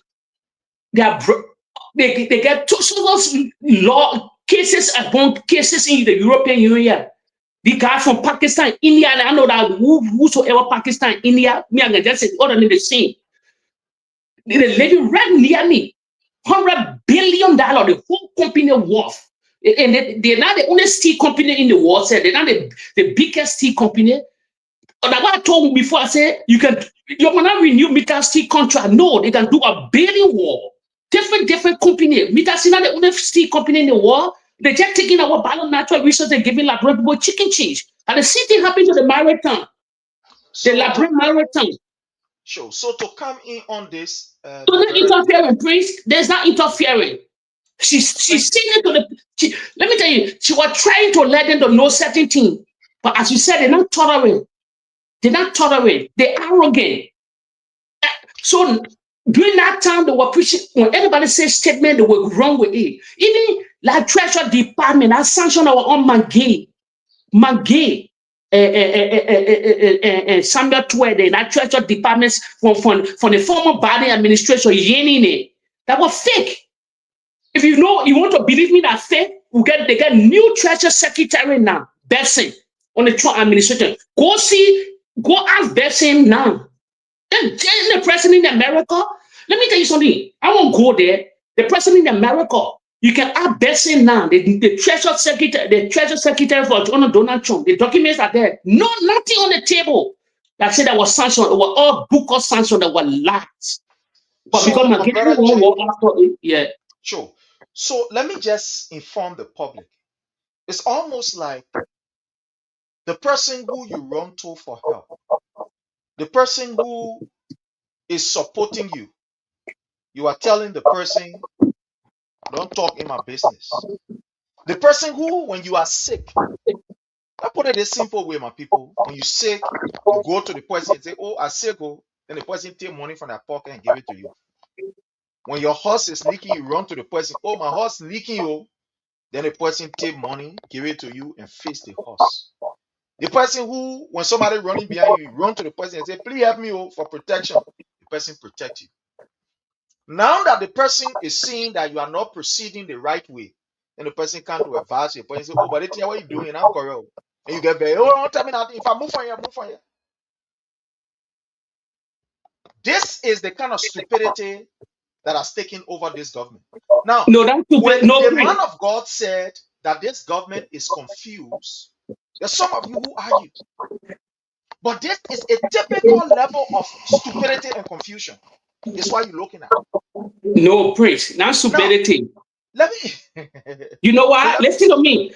They get two law cases upon cases in the European Union. The guy from Pakistan, India, and I know that whosoever Pakistan, India, me and just say other than the same. They're living right near me. $100 billion, the whole company worth. And they're not the only steel company in the world. They're not the biggest steel company. That's what I told you before. I said, you cannot renew Mita Steel contract. No, they can do a billion war. Different company. Mita Steel not the only steel company in the world. They're just taking our balance natural resources and giving Liberian people chicken cheese. And the same thing happened to the maritime. The Liberian maritime. Sure. So to come in on this, so not interfering, Prince. There's not interfering. She's saying it to let me tell you, she was trying to let them to know certain things. But as you said, they're not tolerant. They're not tolerant. They're arrogant. So during that time, they were preaching, when anybody says statement, they were wrong with it. Even like Treasury Department, I sanctioned our own Magay, Samuel Twede, that Treasury Departments from the former Biden administration, Yenine, that were fake. If you know, you want to believe me that fake, they get new Treasury Secretary now, Besson, on the Trump administration. Go ask Besson now. The president in America, let me tell you something. I won't go there. The president in America, you can ask Besson now, the Treasury Secretary for Donald Trump. The documents are there. No, nothing on the table that said that was sanctioned. It was all book of sanctions that were lies. But So, because brother won't Jay, walk after it, yeah. sure. So let me just inform the public. It's almost like the person who you run to for help, the person who is supporting you, you are telling the person, don't talk in my business. The person who, when you are sick, I put it a simple way, my people. When you're sick, you go to the person and say, oh, I'm sick, oh. Then the person take money from their pocket and give it to you. When your horse is leaking, you run to the person, oh, my horse leaking, oh. Then the person take money, give it to you, and face the horse. The person who, when somebody running behind you, you run to the person and say, please help me, oh, for protection. The person protect you. Now that the person is seeing that you are not proceeding the right way, then the person come to advise you. The person say, oh, but what are you doing? I'm correct. And you get very, oh, don't tell me nothing. If I move on here, move on here. This is the kind of stupidity that has taken over this government. Now, No, that's too when bad. No, the man of God said that this government is confused, there's some of you who argue. But this is a typical level of stupidity and confusion. That's why you're looking at. no, Prince. Now, Now, stupidity. let me. You know what? let- Listen to me.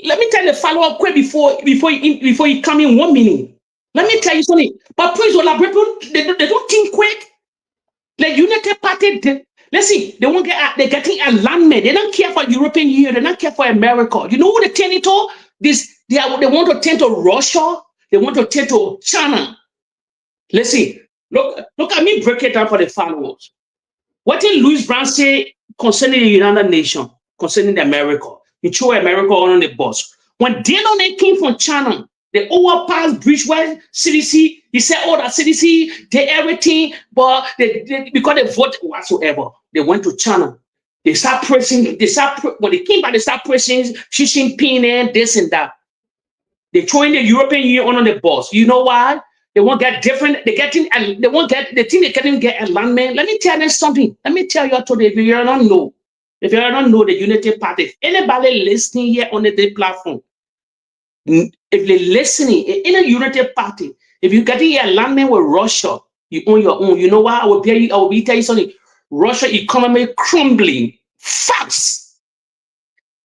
Let me tell the follow-up quick before you come in 1 minute. Let me tell you something. But Prince, they don't think quick. Like United Party, listen, they won't get. They're getting alignment. They don't care for European Union. They don't care for America. You know what they turn into? They want to turn to Russia. They want to turn to China. Listen, look at me break it down for the followers. What did Louis Brown say concerning the United Nations, concerning America? He threw America on the bus. When they came from China, they overpassed Bridgeway CDC. He said, oh, that CDC did everything, but because they voted whatsoever, they went to China. They start pressing, when they came back, they start pressing Xi Jinping and this and that. They throwing the European Union on the bus. You know why? They won't get different. They won't get, they think they can't even get alignment. Let me tell you something. Let me tell you today, if you don't know the Unity Party, if anybody listening here on the platform, if they're listening in a Unity Party, if you get in alignment with Russia, you own your own. You know why? I will tell you something. Russia economy crumbling fast.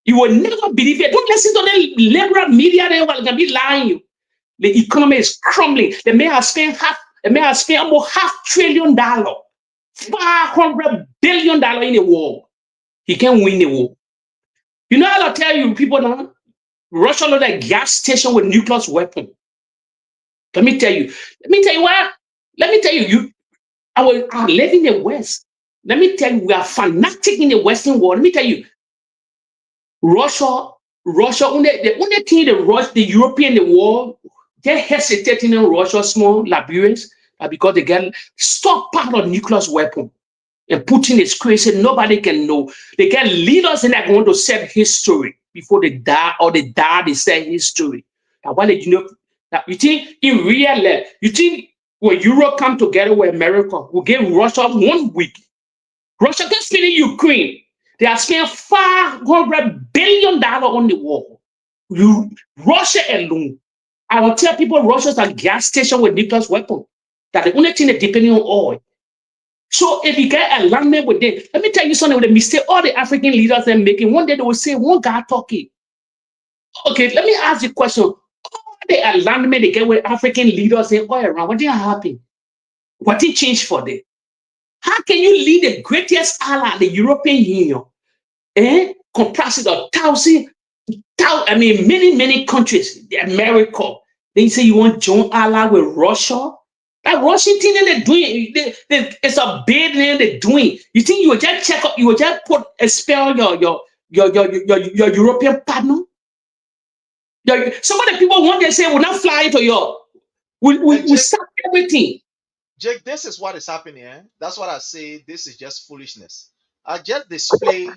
You will never believe it. Don't listen to the liberal media. They will be lying you. The economy is crumbling. They may have spent almost $500 billion, $500 billion in the war. He can't win the war. You know how I'll tell you people now? Russia loaded a gas station with nuclear weapon. Let me tell you why. Let me tell you, I live in the West. Let me tell you, we are fanatic in the Western world. Let me tell you, Russia, the only thing the European, the world, they're hesitating in Russia, small Liberians, because they get stockpile of nuclear weapon. And Putin is crazy. Nobody can know. They get leaders in that want to set history before they die, or they die, they set history. Now, why did you know that? You think in real life, you think when Europe come together with America, will give Russia 1 week? Russia can spend in Ukraine. They are spending $500 billion on the war. Russia alone. I will tell people Russia's a gas station with nuclear weapons. That the only thing they're depending on oil. So if you get alignment with them, let me tell you something with the mistake all the African leaders are making. One day they will say, one guy talking. Okay, let me ask you a question. All the alignment they get with African leaders in oil around, what did happen? What did change for them? How can you lead the greatest ally, the European Union, comprised of 1,000 many countries, America, they say you want to join ally with Russia. That Russian thing they're doing, it's a bid they're doing. You think you will just check up, you will just expel your European partner? Some of the people want to say we'll not fly to Europe. We stop everything. Jake, this is what is happening. That's what I say. This is just foolishness. I just displayed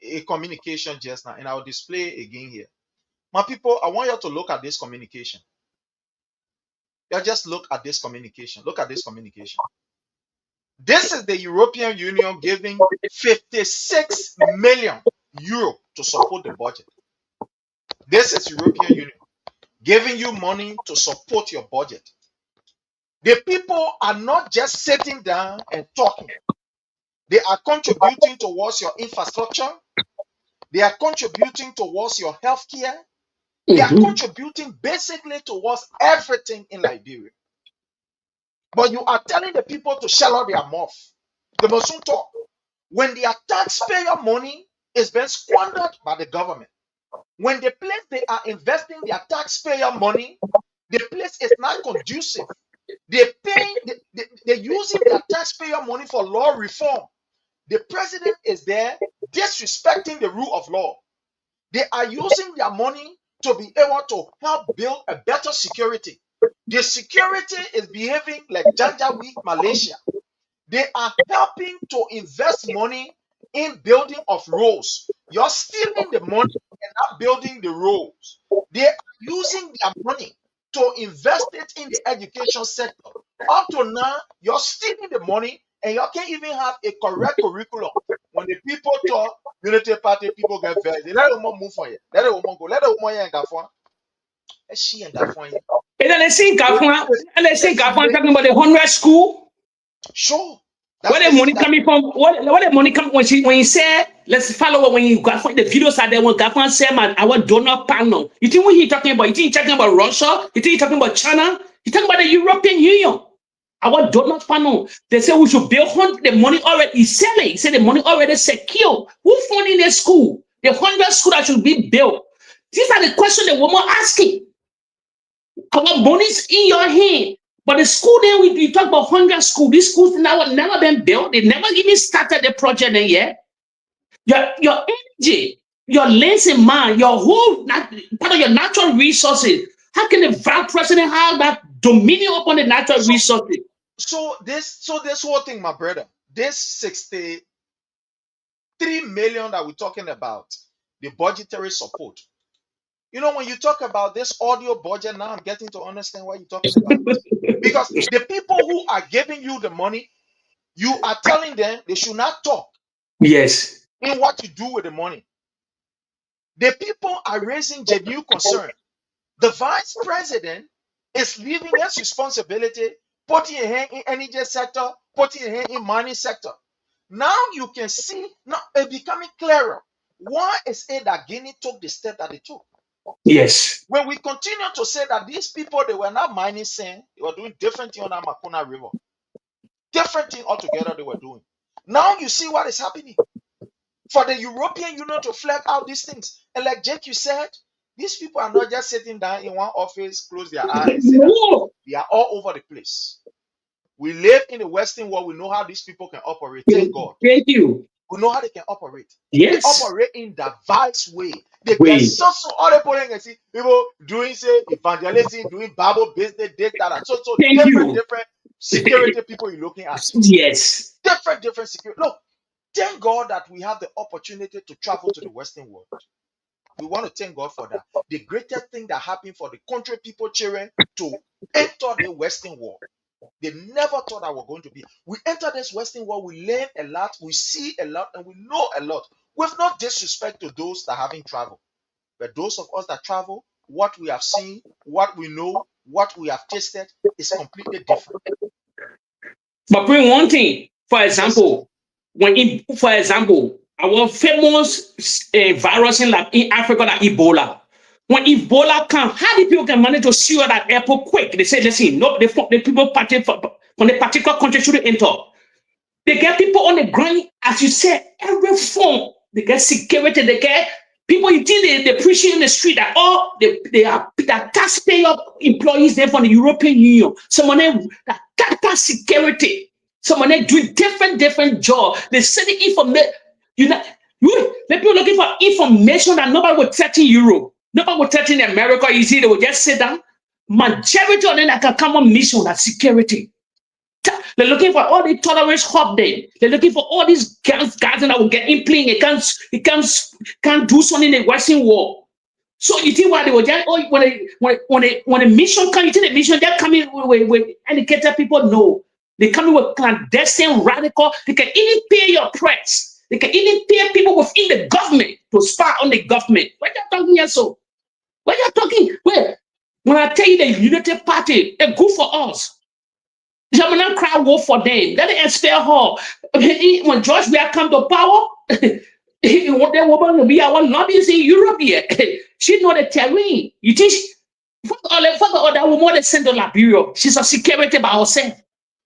a communication just now, and I'll display again here. My people, I want you to look at this communication. You just look at this communication. Look at this communication. This is the European Union giving 56 million euro to support the budget. This is European Union giving you money to support your budget. The people are not just sitting down and talking. They are contributing towards your infrastructure. They are contributing towards your healthcare. They are contributing basically towards everything in Liberia. But you are telling the people to shell out their mouth. They mustn't talk. When their taxpayer money is being squandered by the government, when the place they are investing their taxpayer money, the place is not conducive. They're using their taxpayer money for law reform. The president is there disrespecting the rule of law. They are using their money to be able to help build a better security. The security is behaving like Janjaweed, Malaysia. They are helping to invest money in building of roads. You're stealing the money and not building the roads. They are using their money to invest it in the education sector. Up to now, you're stealing the money and you can't even have a correct curriculum. When the people talk, Unity Party people get very, they let them move for you. Let them go. Let them go and go for. She and that for you. And then they say Gafwan talking about the 100 school. Sure. Where the money coming from? What the money come when you say let's follow up when you got the videos are there when Gafwan said man our donor panel. You think what he talking about? You think he talking about Russia? You think he talking about China? He talking about the European Union. Our donor panel. They say we should build the money already. He's selling. He said the money already secure. Who funding the school? The 100 school that should be built. These are the questions the woman asking. Our money's in your hand. But the school there, we talk about 100 schools. These schools now have never been built. They never even started the project there yet. Your energy, your lens in mind, your whole part of your natural resources. How can the vice president have that dominion upon the natural resources? So this whole thing, my brother, this 63 million that we're talking about, the budgetary support. You know, when you talk about this audio budget, now I'm getting to understand what you're talking about. Because the people who are giving you the money, you are telling them they should not talk. Yes. In what you do with the money. The people are raising genuine concern. The vice president is leaving his responsibility, putting a hand in energy sector, putting a hand in mining sector. Now you can see, now it's becoming clearer. Why is it that Guinea took the step that they took? Yes. When we continue to say that these people, they were not mining sand, they were doing different thing on the Makuna River. Different thing altogether they were doing. Now you see what is happening. For the European Union to flag out these things. And like Jake, you said, these people are not just sitting down in one office, close their eyes. They are all over the place. We live in the Western world. We know how these people can operate. Thank God. Thank you. We know how they can operate. Yes. They operate in the vice way. They can so all the people can see people doing say evangelism, doing Bible business, this, that. So different security people you're looking at. Yes. Different security. Look, thank God that we have the opportunity to travel to the Western world. We want to thank God for that. The greatest thing that happened for the country people cheering to enter the Western world. They never thought I was going to be. We enter this Western world, we learn a lot, we see a lot, and we know a lot. With no disrespect to those that haven't traveled. But those of us that travel, what we have seen, what we know, what we have tasted is completely different. But bring one thing, for example, our famous virus in Africa, like Ebola. When Ebola comes, how do people can manage to secure that airport quick? They say, listen, no, the people from the particular country shouldn't enter. They get people on the ground, as you said, every form. They get security, they get People, you think they're preaching in the street that they are taxpayer employees there from the European Union. Someone that security. Someone doing different job. They send the information. The people looking for information that nobody will touch in Europe. Nobody will touch in America. You see, they will just sit down. Majority of them that can come on mission that security. They're looking for all the tolerance hub there. They're looking for all these guys that will get in playing. It can't do something in the Western world. So you think why they were just when a mission comes, you think the mission they're coming with educated people? No. They come with clandestine radical. They can even pay your press. They can even pay people within the government to spy on the government. What you talking here so? What you talking? Wait. When I tell you the Unity Party, they're good for us. I'm not cry wolf for them. Let it expel her. When George Weah come to power, they want to be our lobbyists in Europe here. She know the terrain. You think fuck all that woman that sent to Liberia. She's a security by herself.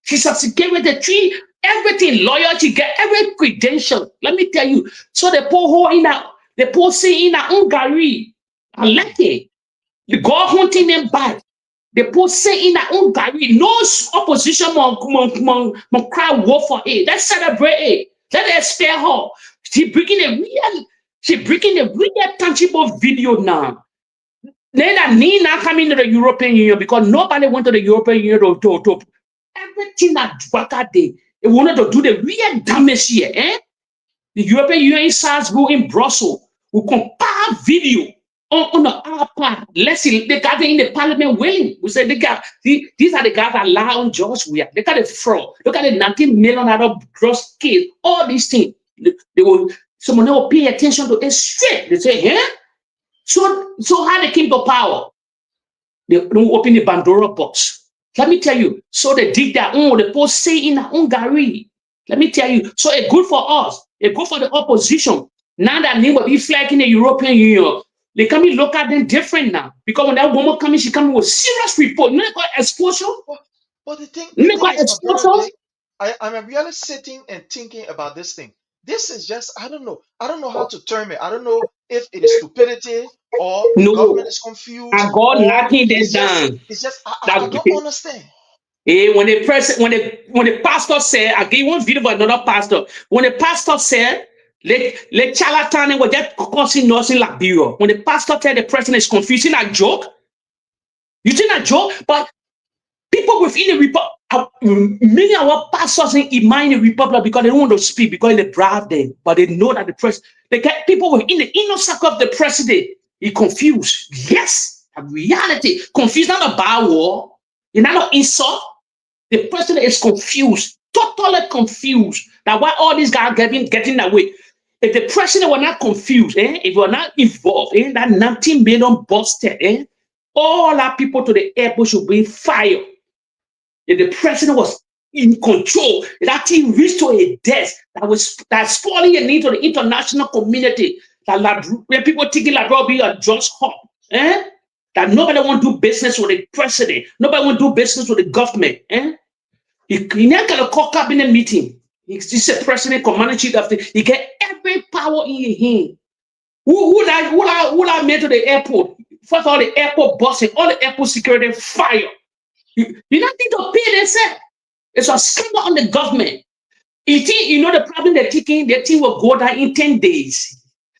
She's a security tree, everything, loyalty, get every credential. Let me tell you. So they pour her in that, they pour say in that Hungary. I like it. The God hunting them back. They put say in that Hungary. No opposition mon cry war for it. Let's celebrate it. Let us spare her. She bringing a real tangible video now. Then that need not coming to the European Union because nobody went to the European Union to everything that Dwaka did. They wanted to do the real damage here. The European Union in Salzburg, in Brussels, will compare video on the other part. Let's see, they got in the parliament willing. We said these are the guys that lie on George Weah. They got a fraud. Look at the 19 million out of gross case. All these things. Someone will pay attention to it straight. They say, So how they came to power? They don't open the Pandora box. Let me tell you. So they dig that the post say in Hungary. Let me tell you. So it's good for us. It's good for the opposition. Now that they will be flagging the European Union. They come in look at them different now. Because when that woman comes in, she comes with serious report. You know got exposure? But the thing exposure? I'm really sitting and thinking about this thing. This is just, I don't know. I don't know how to term it. I don't know if it is stupidity or the government is confused. I got knocking this down. It's just I don't understand. When the pastor said, I gave one video about another pastor. When the pastor said, let charlatan was just causing nothing like Liberia. When the pastor tell the president is confused, you think that joke? You think that joke? But people within the republic, many of our pastors in mind the republic because they don't want to speak because they bribe them, but they know that the president, they get people within the inner circle of the president. He confused. Yes, a reality. Confused, not about war. You're not insult. The president is confused, totally confused. That's why all these guys getting that way. If the president were not confused, if we're not involved in that 19 million busted, all our people to the airport should be fired. If the president was in control, that thing reached to a death that's spoiling a need to the international community. That when people thinking like will be a just hop, that nobody want to do business with the president, nobody want to do business with the government. He never got a call cabinet meeting. He's a president, commander chief of the. He get every power in his hand. Who I made to the airport? First all the airport busting, all the airport security fire. You don't need to pay themselves. It's a scandal on the government. You know the problem they're taking, their team will go down in 10 days.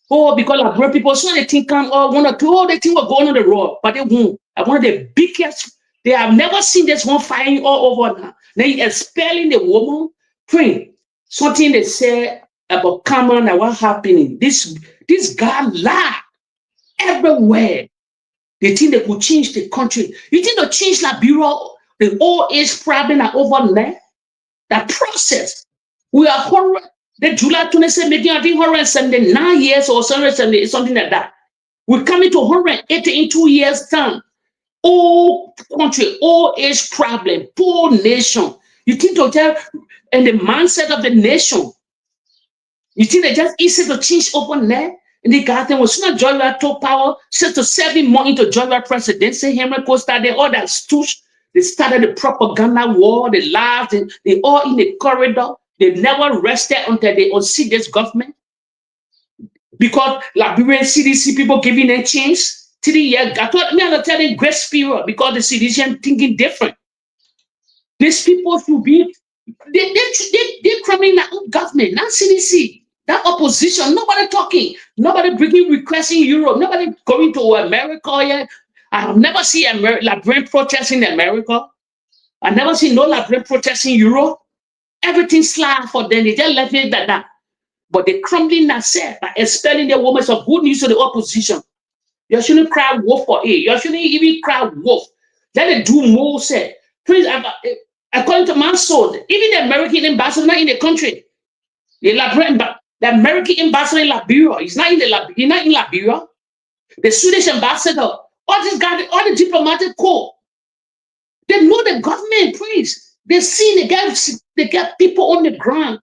Because like broke people, so they think come one or two, they think will go on the road, but they won't. One of the biggest, they have never seen this one firing all over now. They expelling the woman, praying. Something they say about Cameron and what happening. This guy lied everywhere. They think they could change the country. You think they'll change Liberia? The old age problem are over there? That process. We are horror. The July 27 making, I think 179 years or 170, something like that. We're coming to 180 in 2 years' time. Old country, old age problem, poor nation. You think they'll tell, and the mindset of the nation, you think they just easy to change over there? And the guy was not George Weah took power, set to 7 more into George Weah presidency. Henry Costa, they all that stoosh. They started the propaganda war, they laughed, they all in the corridor. They never rested until they unseat this government. because Liberian CDC people giving a chance 3 years. I thought me I'm telling grace period because the CDC thinking different. These people should be they're crumbling their own government, not CDC. That opposition, nobody talking, nobody bringing requests in Europe, nobody going to America yet. I have never seen Liberian protests in America. I never seen no Liberian protests in Europe. Everything slide for them. They just left it like that. But they crumbling that set by expelling the women of good news to the opposition. You shouldn't cry wolf for it. You shouldn't even cry wolf. Let it do more, say. Please, according to my soul, even the American ambassador not in the country. The American ambassador in Liberia is not in Liberia. The Swedish ambassador, all these guys, all the diplomatic corps, they know the government, please. They see they get people on the ground.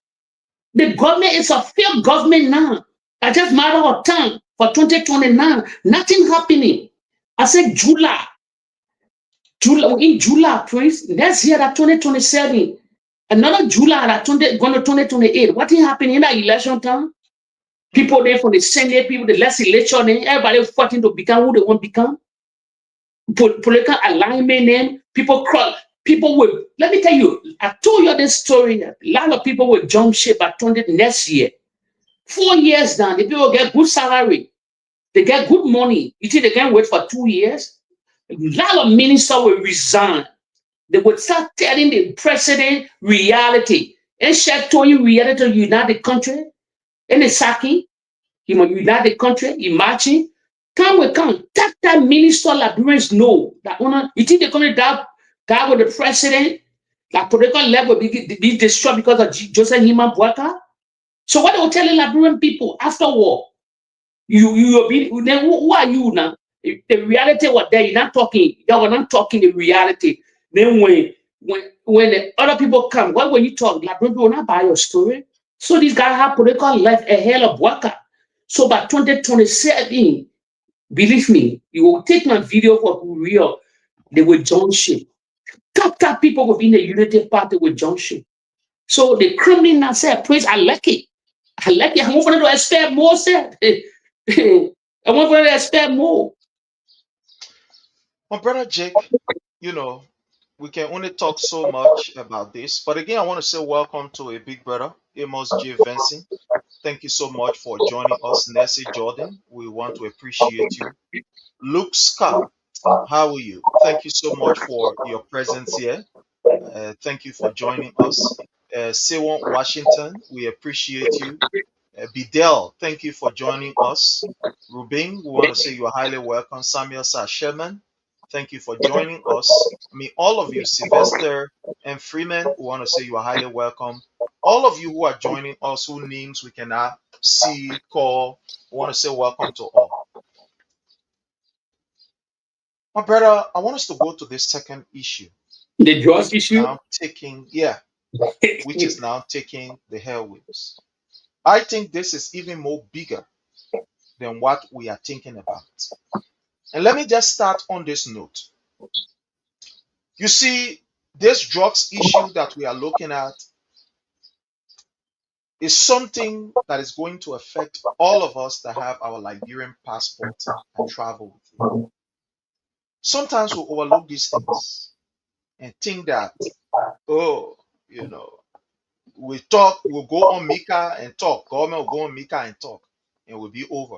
The government is a failed government now. It's just matter of time for 2029. Nothing happening. I said July, please. Next year at 2027. Another July at going to 2028. What is happening in that election time? People there for the Senate, people the last election, everybody fighting to become who they want to become. Political alignment, and people will, let me tell you, I told you this story. A lot of people will jump ship at 20 next year. 4 years now, the people get good salary. They get good money. You think they can wait for 2 years? A lot of ministers will resign. They would start telling the president reality. And Shaq told you reality to unite the country. And the sacking, he will unite the country, he marching. Come will come. That minister Liberians know that you think they're coming down with the president, like political level will be destroyed because of Joseph Hima Bwaka. So what they will tell the Liberian people after war? You will be then who are you now? If the reality was there, you're not talking, you were not talking the reality. Then when the other people come, what when you talk, Liberian people will not buy your story. So these guys have political life a hell of Bwaka. So by 2027, believe me, you will take my video for real. They will jump ship. Top people within the Unity Party will jump ship. So the criminal said, please, I like it. I like it. I want for them to expect more, said. I want for them to expect more. My brother Jake, you know, we can only talk so much about this. But again, I want to say welcome to a big brother, Amos J. Vincent. Thank you so much for joining us, Nessie Jordan. We want to appreciate you. Luke Scott, how are you? Thank you so much for your presence here. Thank you for joining us. Sewon Washington, we appreciate you. Bidel, thank you for joining us. Rubin, we want to say you are highly welcome. Samuel Sherman, thank you for joining us. I mean, all of you, Sylvester and Freeman, we want to say you are highly welcome. All of you who are joining us, whose names we cannot see, call, we want to say welcome to all. My brother, I want us to go to this second issue. The drugs issue? Now which is now taking the airwaves. I think this is even more bigger than what we are thinking about. And let me just start on this note. You see, this drugs issue that we are looking at is something that is going to affect all of us that have our Liberian passport and travel with it. Sometimes we overlook these things and think that, we'll go on Mika and talk. Government will go on Mika and talk, and we'll be over.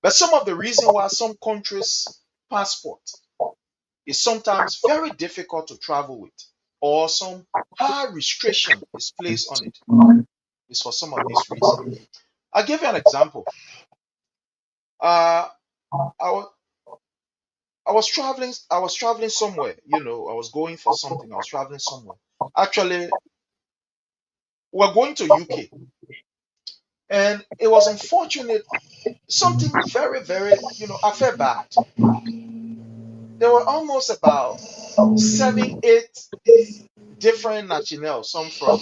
But some of the reason why some countries' passport is sometimes very difficult to travel with, or some high restriction is placed on it, is for some of these reasons. I'll give you an example. I was traveling somewhere, I was going for something. I was traveling somewhere. Actually, we're going to UK. And it was unfortunate, something very, very, I felt bad. There were almost about 7, 8 different nationals, some from,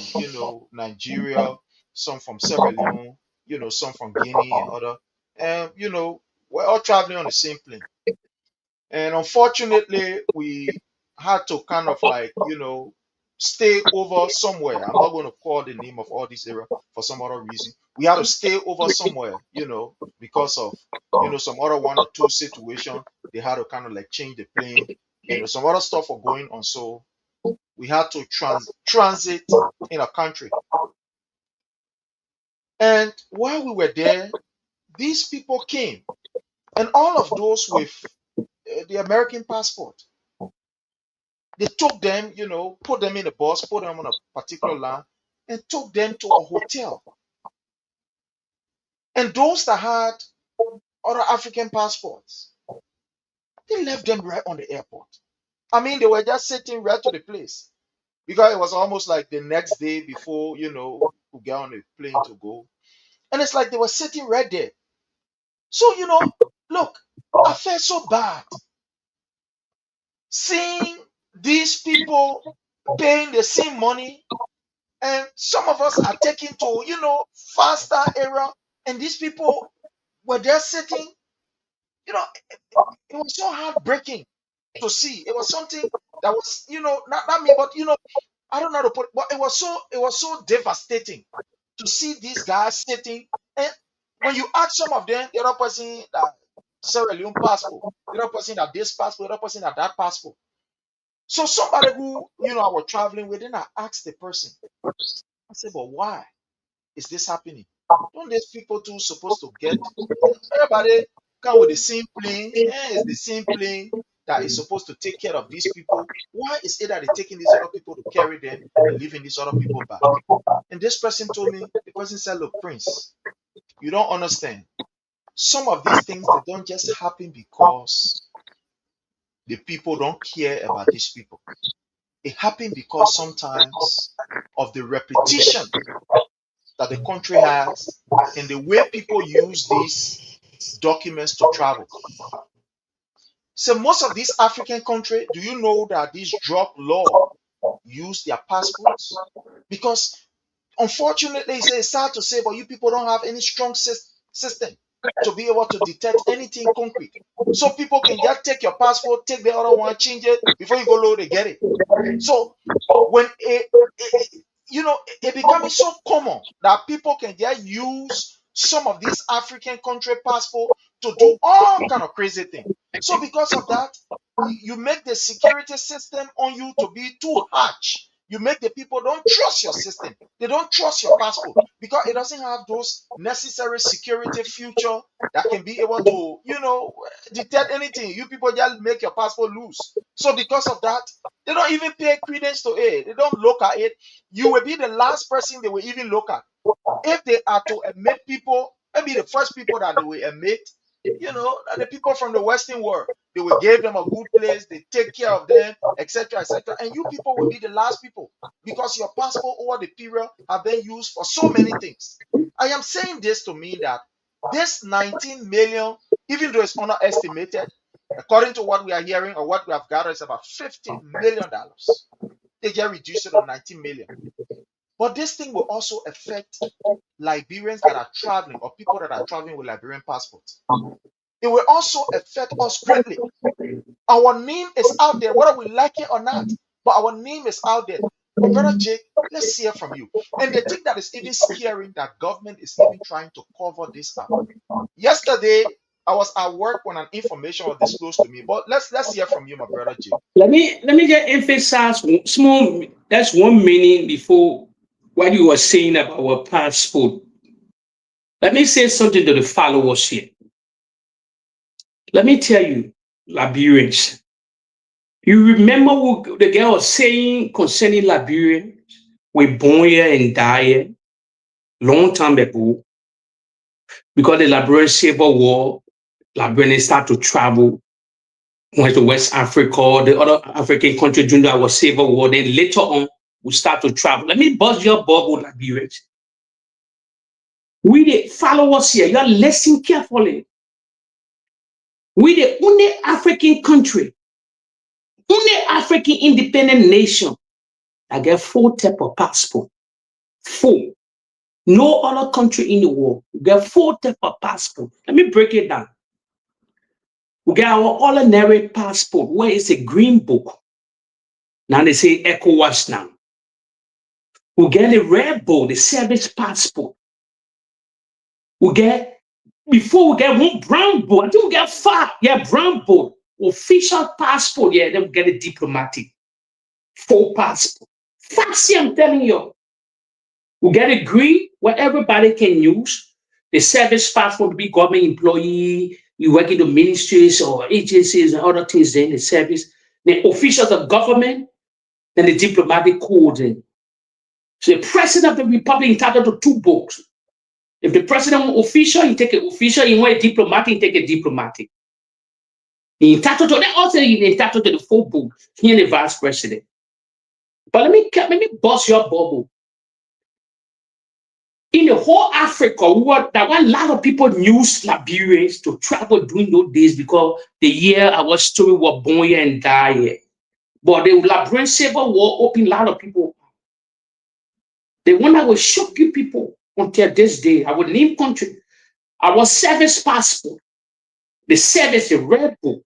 Nigeria, some from Sierra Leone, some from Guinea and other. And, we're all traveling on the same plane. And unfortunately, we had to kind of stay over somewhere. I'm not going to call the name of all this area for some other reason. We had to stay over somewhere, because of, some other one or two situation. They had to kind of like change the plane, some other stuff were going on. So we had to transit in a country. And while we were there, these people came, and all of those with the American passport, they took them, put them in a bus, put them on a particular line, and took them to a hotel. And those that had other African passports, they left them right on the airport. I mean, they were just sitting right to the place, because it was almost like the next day before, we get on the plane to go. And it's like they were sitting right there. So, look, I felt so bad seeing these people paying the same money, and some of us are taking to, faster era, and these people were there sitting. It was so heartbreaking to see. It was something that was, not me, but I don't know how to put it, but it was so devastating to see these guys sitting. And when you ask some of them, the other person that Sierra Leone passport, the other person that this passport, the other person that passport. So somebody who, I was traveling with, then I asked the person, I said, but why is this happening? Don't these people too supposed to get, everybody come with the same plane, it's the same plane that is supposed to take care of these people. Why is it that they're taking these other people to carry them and leaving these other people back? And this person told me, the person said, look, Prince, you don't understand. Some of these things, they don't just happen because the people don't care about these people. It happened because sometimes of the repetition that the country has and the way people use these documents to travel. So most of these African countries, do you know that these drug law use their passports? Because unfortunately, it's sad to say, but you people don't have any strong system to be able to detect anything concrete. So people can just take your passport, take the other one, change it, before you go low, they get it. So when it becomes so common that people can just use some of these African country passport to do all kind of crazy things. So because of that, you make the security system on you to be too harsh. You make the people don't trust your system. They don't trust your passport because it doesn't have those necessary security feature that can be able to, detect anything. You people just make your passport loose. So because of that, they don't even pay credence to it. They don't look at it. You will be the last person they will even look at. If they are to admit people, maybe the first people that they will admit, the people from the Western world, they will give them a good place, they take care of them, etc., etc. And you people will be the last people because your passport over the period have been used for so many things. I am saying this to mean that this 19 million, even though it's underestimated, according to what we are hearing or what we have gathered, is about $50 million. They just reduced it to 19 million. But this thing will also affect Liberians that are traveling or people that are traveling with Liberian passports. It will also affect us greatly. Our name is out there, whether we like it or not, but our name is out there. But Brother Jake, let's hear from you. And the thing that is even scary, that government is even trying to cover this up. Yesterday, I was at work when an information was disclosed to me, but let's hear from you, my brother Jake. Let me just emphasize small. That's 1 minute before what you were saying about our passport. Let me say something to the followers here. Let me tell you, Liberians, you remember what the girl was saying concerning Liberians? We born here and die here long time ago. Because the Liberian Civil War, Liberians start to travel, went to West Africa, the other African country during our Civil War. Then later on, we start to travel. Let me buzz your bubble, Liberians. We the followers here, you are listening carefully. We the only African country, only African independent nation that get 4 types of passport. 4. No other country in the world get 4 types of passport. Let me break it down. We get our ordinary passport, where it's a green book. Now they say ECOWAS now. We get the red book, the service passport. We get, before we get one brown book, until we get 5, yeah, brown book, official passport, yeah, then we get a diplomatic, full passport. Fancy, I'm telling you. We get a green where everybody can use. The service passport to be government employee, you work in the ministries or agencies and other things in the service. The officials of government, then the diplomatic code. So the president of the republic entitled to 2 books. If the president want official, you take an official. You want a diplomatic, you take a diplomatic. He entitled to that. Also, he entitled to the 4 book. He and the vice president. But let me bust your bubble. In the whole Africa, that one, a lot of people use Liberians to travel during those days because the year our story was born here and die here. But the Liberian Civil War opened a lot of people. The one that will shock you people until this day, our name country, our service passport, the service, the red book,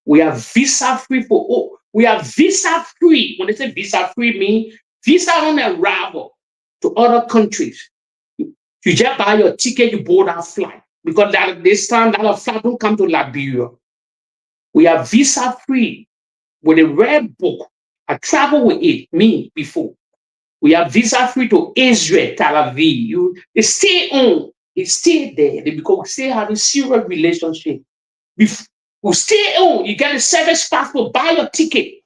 we are visa free for all. We are visa free. When they say visa free, mean visa on arrival to other countries. You just buy your ticket, you board our flight. Because this time, that flight don't come to Liberia. We are visa free with a red book. I travel with it, me, before. We are visa free to Israel, Tel Aviv. They stay on. They stay there because we still have a serious relationship. We stay on. You get a service passport, buy your ticket.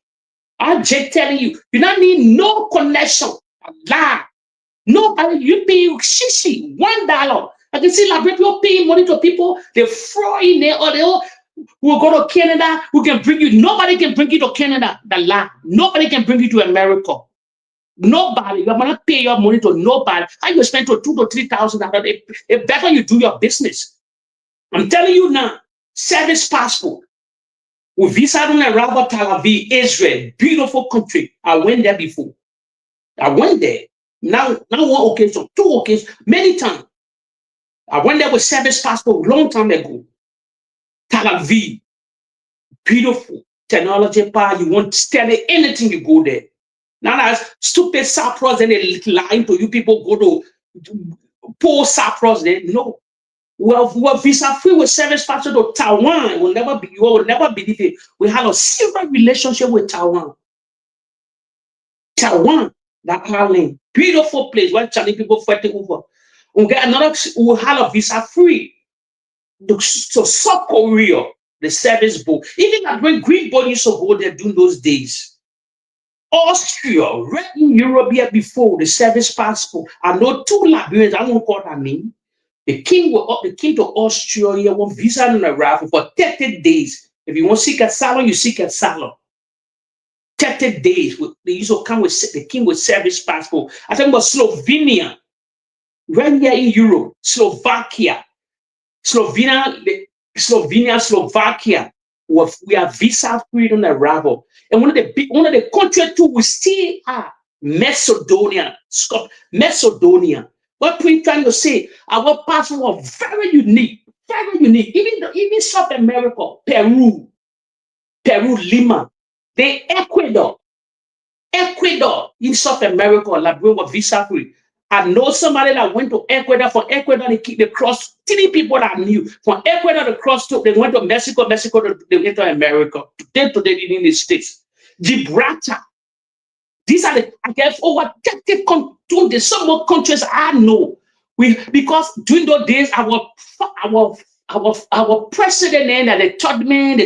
I'm just telling you, you don't need no connection. Allah. Nobody, you pay shishi, $1. I can see like people paying money to people, they throw in there, or they all will go to Canada, who can bring you. Nobody can bring you to Canada, the lie. Nobody can bring you to America. Nobody, you're gonna pay your money to nobody. How you spend to $2,000 to $3,000? It's better you do your business. I'm telling you now, service passport. We visited on arrival Tel Aviv, Israel, beautiful country. I went there before. I went there. Now one occasion, 2 occasions, many times. I went there with service passport long time ago. Tel Aviv, beautiful technology power. You want to study anything, you go there. Now that's stupid Cyprus and they lying to you people go to poor Cyprus there. No. We're visa free with service passport to Taiwan. You will never believe it. We have a serious relationship with Taiwan. Taiwan, that island, beautiful place where Chinese people fighting over. We get another. We have a visa free to South Korea, the service book. Even that when Greek body used to go there during those days. Austria, right in Europe here before the service passport. I know 2 Liberians. I won't call that name. The king to Austria will visa on arrival for 30 days. If you want to seek asylum, you seek asylum. 30 days. They used to come with the king with service passport. I think about Slovenia, right here in Europe, Slovakia, Slovenia, Slovakia. We are visa free on arrival. And one of the countries too we still are Macedonia. Macedonia. What we're trying to say, our passport was very unique, very unique. Even South America, Peru, Lima, the Ecuador in South America, Liberia was visa free. I know somebody that went to Ecuador. From Ecuador, they crossed 3 people that I knew. From Ecuador, they went to Mexico, they went to America. Today, in the United States. Gibraltar. These are I guess, over 30 countries. Some more countries I know. Because during those days, our president and the third man,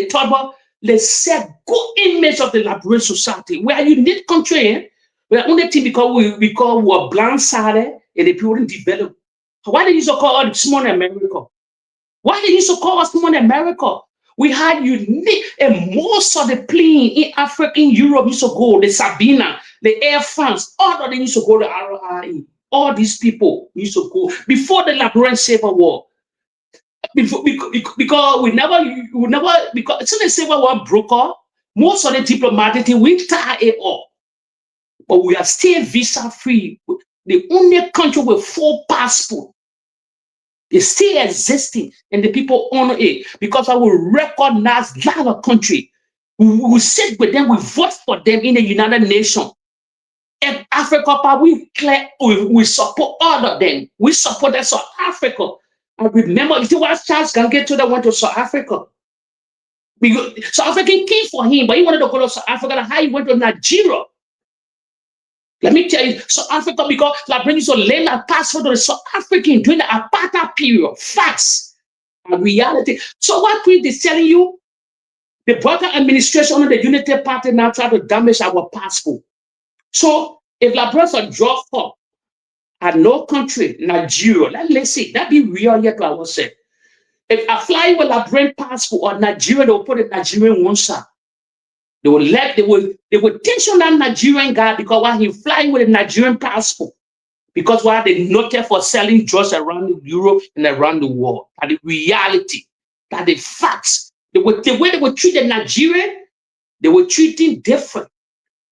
they set good image of the Liberian society. We are a unique country, eh? We're only thing because we were blindsided and the people didn't develop. Why did you so call us small America? Why did you so call us small America? We had unique, and most of the plane in Africa, in Europe, used to go, the Sabina, the Air France, all of them used to go to RRE. All these people used to go before the Liberian Civil War. Because since the Civil War broke up, most of the diplomatic we tie it up. But we are still visa free. The only country with full passport is still existing, and the people honor it because I will recognize a lot of country. We will sit with them, we vote for them in the United Nations. In Africa, we support all of them. We supported South Africa. I remember, you see what Charles Gange told them went to South Africa. Because South African came for him, but he wanted to go to South Africa. That's how he went to Nigeria. Let me tell you, South Africa, because Liberia used to lend a passport to the South African during the apartheid period. Facts and reality. So what Chris is telling you, the border administration of the Unity Party now try to damage our passport. So if Liberia draw up at no country, Nigeria, let's see, that be real yet to ourselves. If I fly with a Liberian passport or Nigeria, they will put a Nigerian one side. They will tension that Nigerian guy because while he flying with a Nigerian passport, because while they noted for selling drugs around Europe and around the world. And the reality, that the facts, the way they would treat the Nigerian, they were treating different.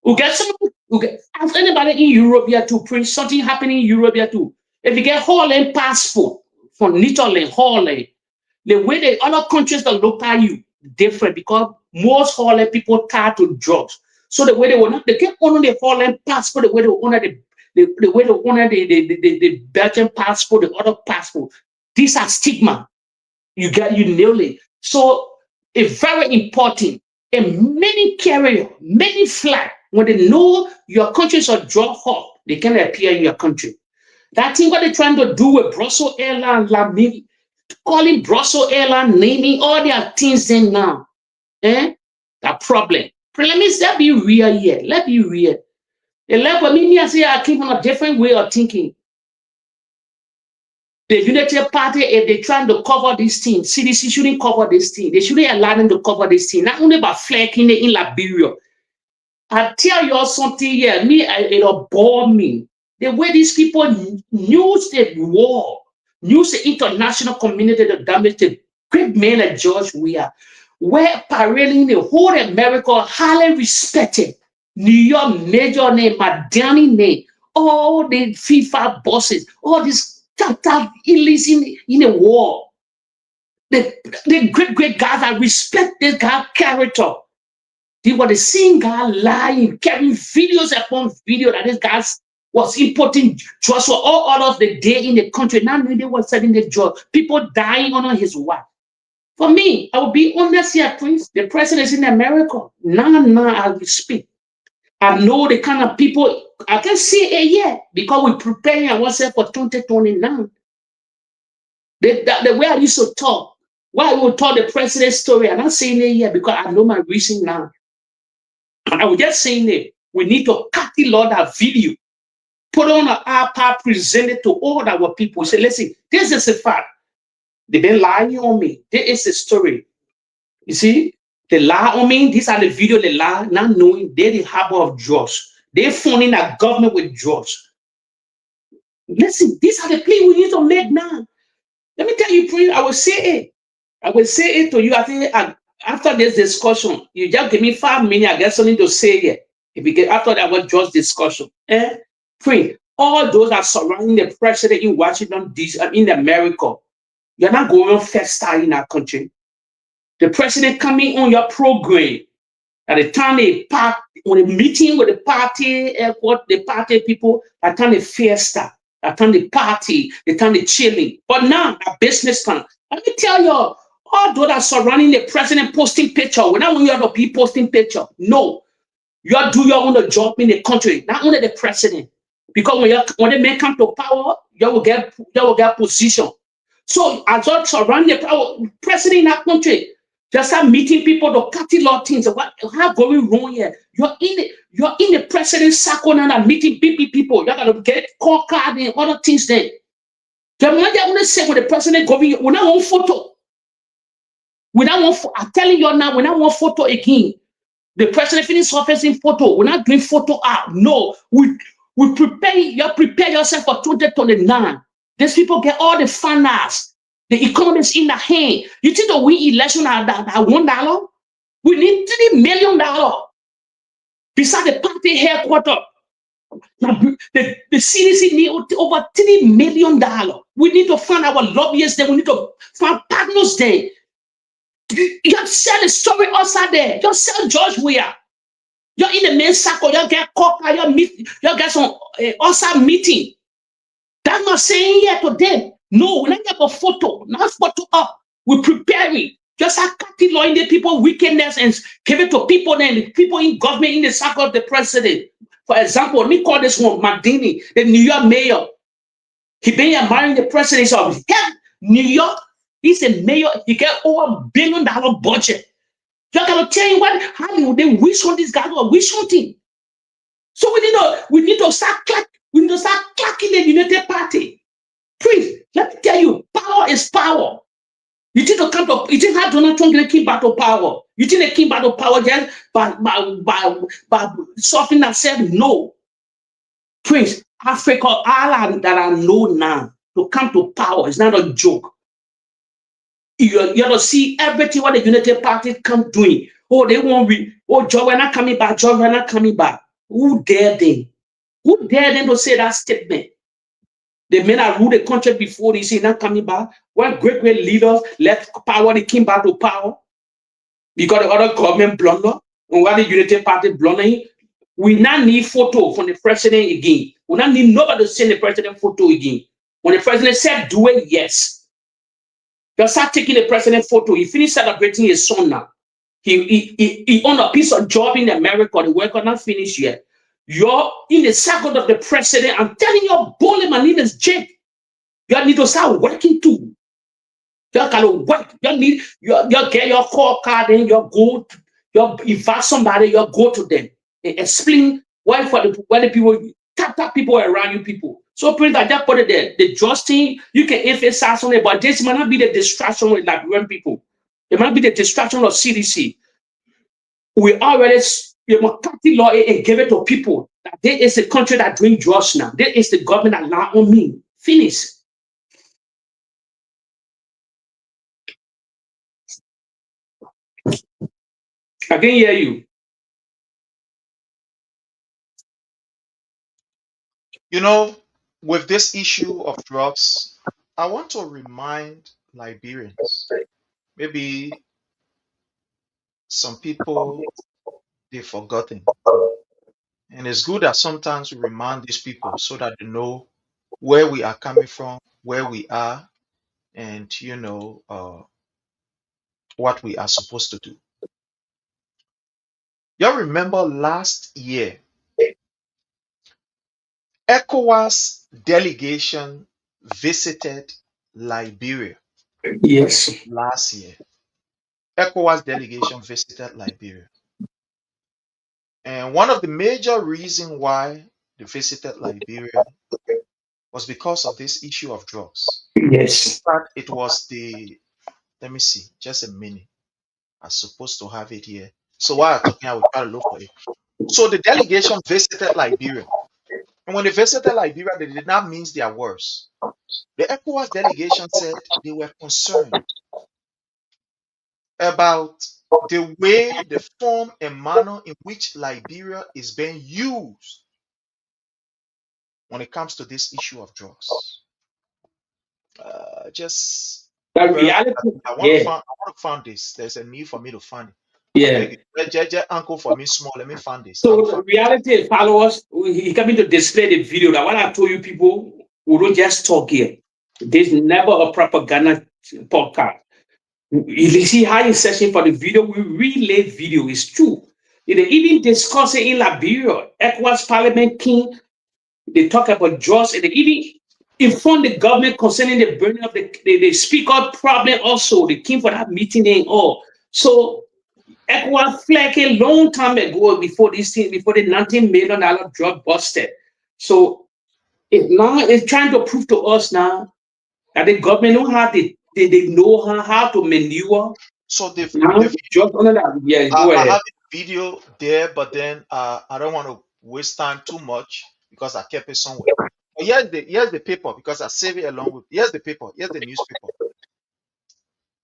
Ask anybody in Europe here to print something happening in Europe here too. If you get Holland passport from Netherlands, Holland, the way the other countries that look at you different because most Holland people tied to drugs. So the way they can't honor the Holland passport, the way they honor the way they honor the Belgian passport, the other passport. These are stigma. You nail it. So it's very important. And many carrier, many flag, when they know your countries are drug hub, they can appear in your country. That thing what they're trying to do with Brussels Airlines, calling Brussels Airlines, naming all their things in now. That problem. But let's be real here. Let's be real. I came from a different way of thinking. The Unity Party, if they're trying to cover this thing, CDC shouldn't cover this thing. They shouldn't allow them to cover this thing. Not only about flaking in Liberia. I tell you all something here. It'll bore me. The way these people use the war, use the international community to damage the great men like George Weah, where parading the whole America, highly respected, New York major name, Madani name, all the FIFA bosses, all these total illies in the war. The great guys that respect this guy character. They were the same guy lying, carrying videos upon video that this guy was importing drugs for all of the day in the country. Now they were selling the drugs. People dying under his wife. For me, I will be honest here, Prince. The president is in America. Now as we speak. I know the kind of people, I can see it yet because we're preparing ourselves for 2029. The way I used to talk, why I will tell the president's story, I'm not saying it yet because I know my reason now. And I was just saying it. We need to catalog that video, put on an iPad, present it to all our people. Say, listen, this is a fact. They've been lying on me. This is a story. You see? They lie on me. These are the video they lie, not knowing they're the harbor of drugs. They're funding our government with drugs. Listen, these are the plea we need to make now. Let me tell you, Prince, I will say it. I will say it to you. I think after this discussion, you just give me 5 minutes, I get something to say here. If you get after that, was just discussion. Prince, all those that surrounding the president in Washington, D.C., in America, you're not going festa in our country. The president coming on your program at the time when a meeting with the party, the party people, at the time the fiesta, at the time the party, the time the chilling. But now, a business time. Let me tell you, all those that surrounding the president posting picture, we don't want you to be posting picture. No. You are do your own job in the country, not only the president. Because when the men come to power, you will get position. So as well surrounding the president in that country, just start meeting people to cut law things. What going wrong here? You're in the president's circle and meeting people. You gotta get call card and other things then. The man they want to say when the president going, we not want photo. We not want. I'm telling you now, we not want photo again. The president finish surfacing photo. We're not doing photo art. No, we prepare. You prepare yourself for 2029. These people get all the finance. The economy is in the hand. You think that we election at $1? We need $3 million. Besides the party headquarters, the CDC need over $3 million. We need to find our lobbyists there. We need to find partners there. You have to sell the story outside there. Just sell George Weah. You're in the main circle, you get coca, you get some awesome meeting. That's not saying here to them. No, we not get a photo, not photo up. We prepare it. Just a cutting law in the people wickedness and give it to people and the people in government in the circle of the president. For example, let me call this one Madini, the New York mayor. He been marrying the president of New York. He's a mayor. He get over $1 billion budget. You gotta tell you what, how they wish on this guy or wish hunting. So we need to start clacking the United Party. Please, let me tell you, power is power. You think to come to, you think how Donald Trump gonna keep back to power? You think they keep back to power just by softening themselves? No. Prince, Africa, all that I know now, to come to power is not a joke. You to see everything what the United Party come doing. Oh, they won't be, oh, Joe, we're not coming back, Joe, we're not coming back. Who dare them? Who dare them to say that statement? The men that ruled the country before they say not coming back. When great leaders left power, they came back to power. Because the other government blunder, and while the United Party blundering, we not need photo from the president again. We not need nobody to send the president photo again. When the president said do it, yes. You start taking the president photo. He finished celebrating his son now. He owned a piece of job in America. The work not finished yet. You're in the circle of the president. I'm telling you, boldly, my name is Jake. You need to start working too. You gotta work. You get your call card and you go. You invite somebody. You go to them and explain why the people tap people around you people. So, Prince, I just put it there. The Justin, you can emphasize on it, but this might not be the distraction with Liberian people. It might be the distraction of CDC. We already law and give it to people. That there is a country that doing drugs now. There is the government that lie on me. Finish. I can hear you. You know, with this issue of drugs, I want to remind Liberians, maybe some people, they've forgotten. And it's good that sometimes we remind these people so that they know where we are coming from, where we are, and, what we are supposed to do. You remember last year, ECOWAS delegation visited Liberia. Yes. Last year, ECOWAS delegation visited Liberia. And one of the major reasons why they visited Liberia was because of this issue of drugs. Yes. In fact, it was let me see, just a minute. I'm supposed to have it here. So while I'm talking, I will try to look for it. So the delegation visited Liberia. And when they visited Liberia, they did not mince their words. The ECOWAS delegation said they were concerned about the way, the form and manner in which Liberia is being used when it comes to this issue of drugs. Just the reality, I want to find this. There's a need for me to find it. yeah. Uncle for me small. Let me find this. So the reality, followers, he coming to display the video. That what I told you people, we don't just talk here. There's never a propaganda podcast. You see how he's searching for the video. We relay video. It's true. They even discuss it in Liberia. ECOWAS Parliament King. They talk about drugs, and they even inform the government concerning the burning of the speaker problem. Also, they came for that meeting and all. So ECOWAS flagged a long time ago before this thing, before the $19 million drug busted. So now it's trying to prove to us now that the government know how they know how to maneuver. So I have a video there, but then I don't want to waste time too much because I kept it somewhere. But here's the paper because I saved it along with. Here's the paper. Here's the newspaper.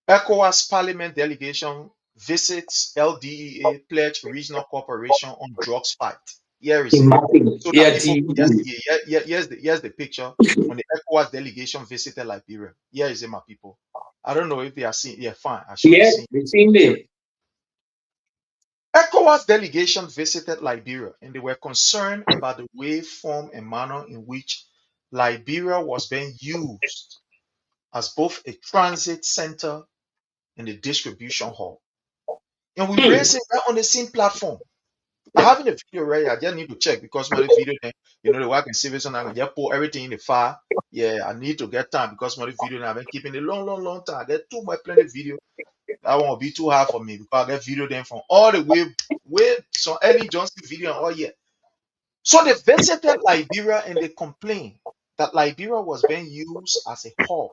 ECOWAS Parliament delegation visits LDEA pledge regional cooperation on drugs fight. Here is it. So here's the picture when the ECOWAS delegation visited Liberia. Here is it, my people. I don't know if they are seeing. Yeah, fine. I should be seen there. ECOWAS delegation visited Liberia and they were concerned about the way, form, and manner in which Liberia was being used as both a transit center and a distribution hub. And we raised it right on the same platform. I have a video right here. I just need to check because my video, the way I can save it, so I can just put everything in the file. Yeah, I need to get time because my video I've been keeping a long time. I get too much plenty video. That won't be too hard for me because I get video then from all the way some early Johnson video and all yet. So they visited Liberia and they complained that Liberia was being used as a hub.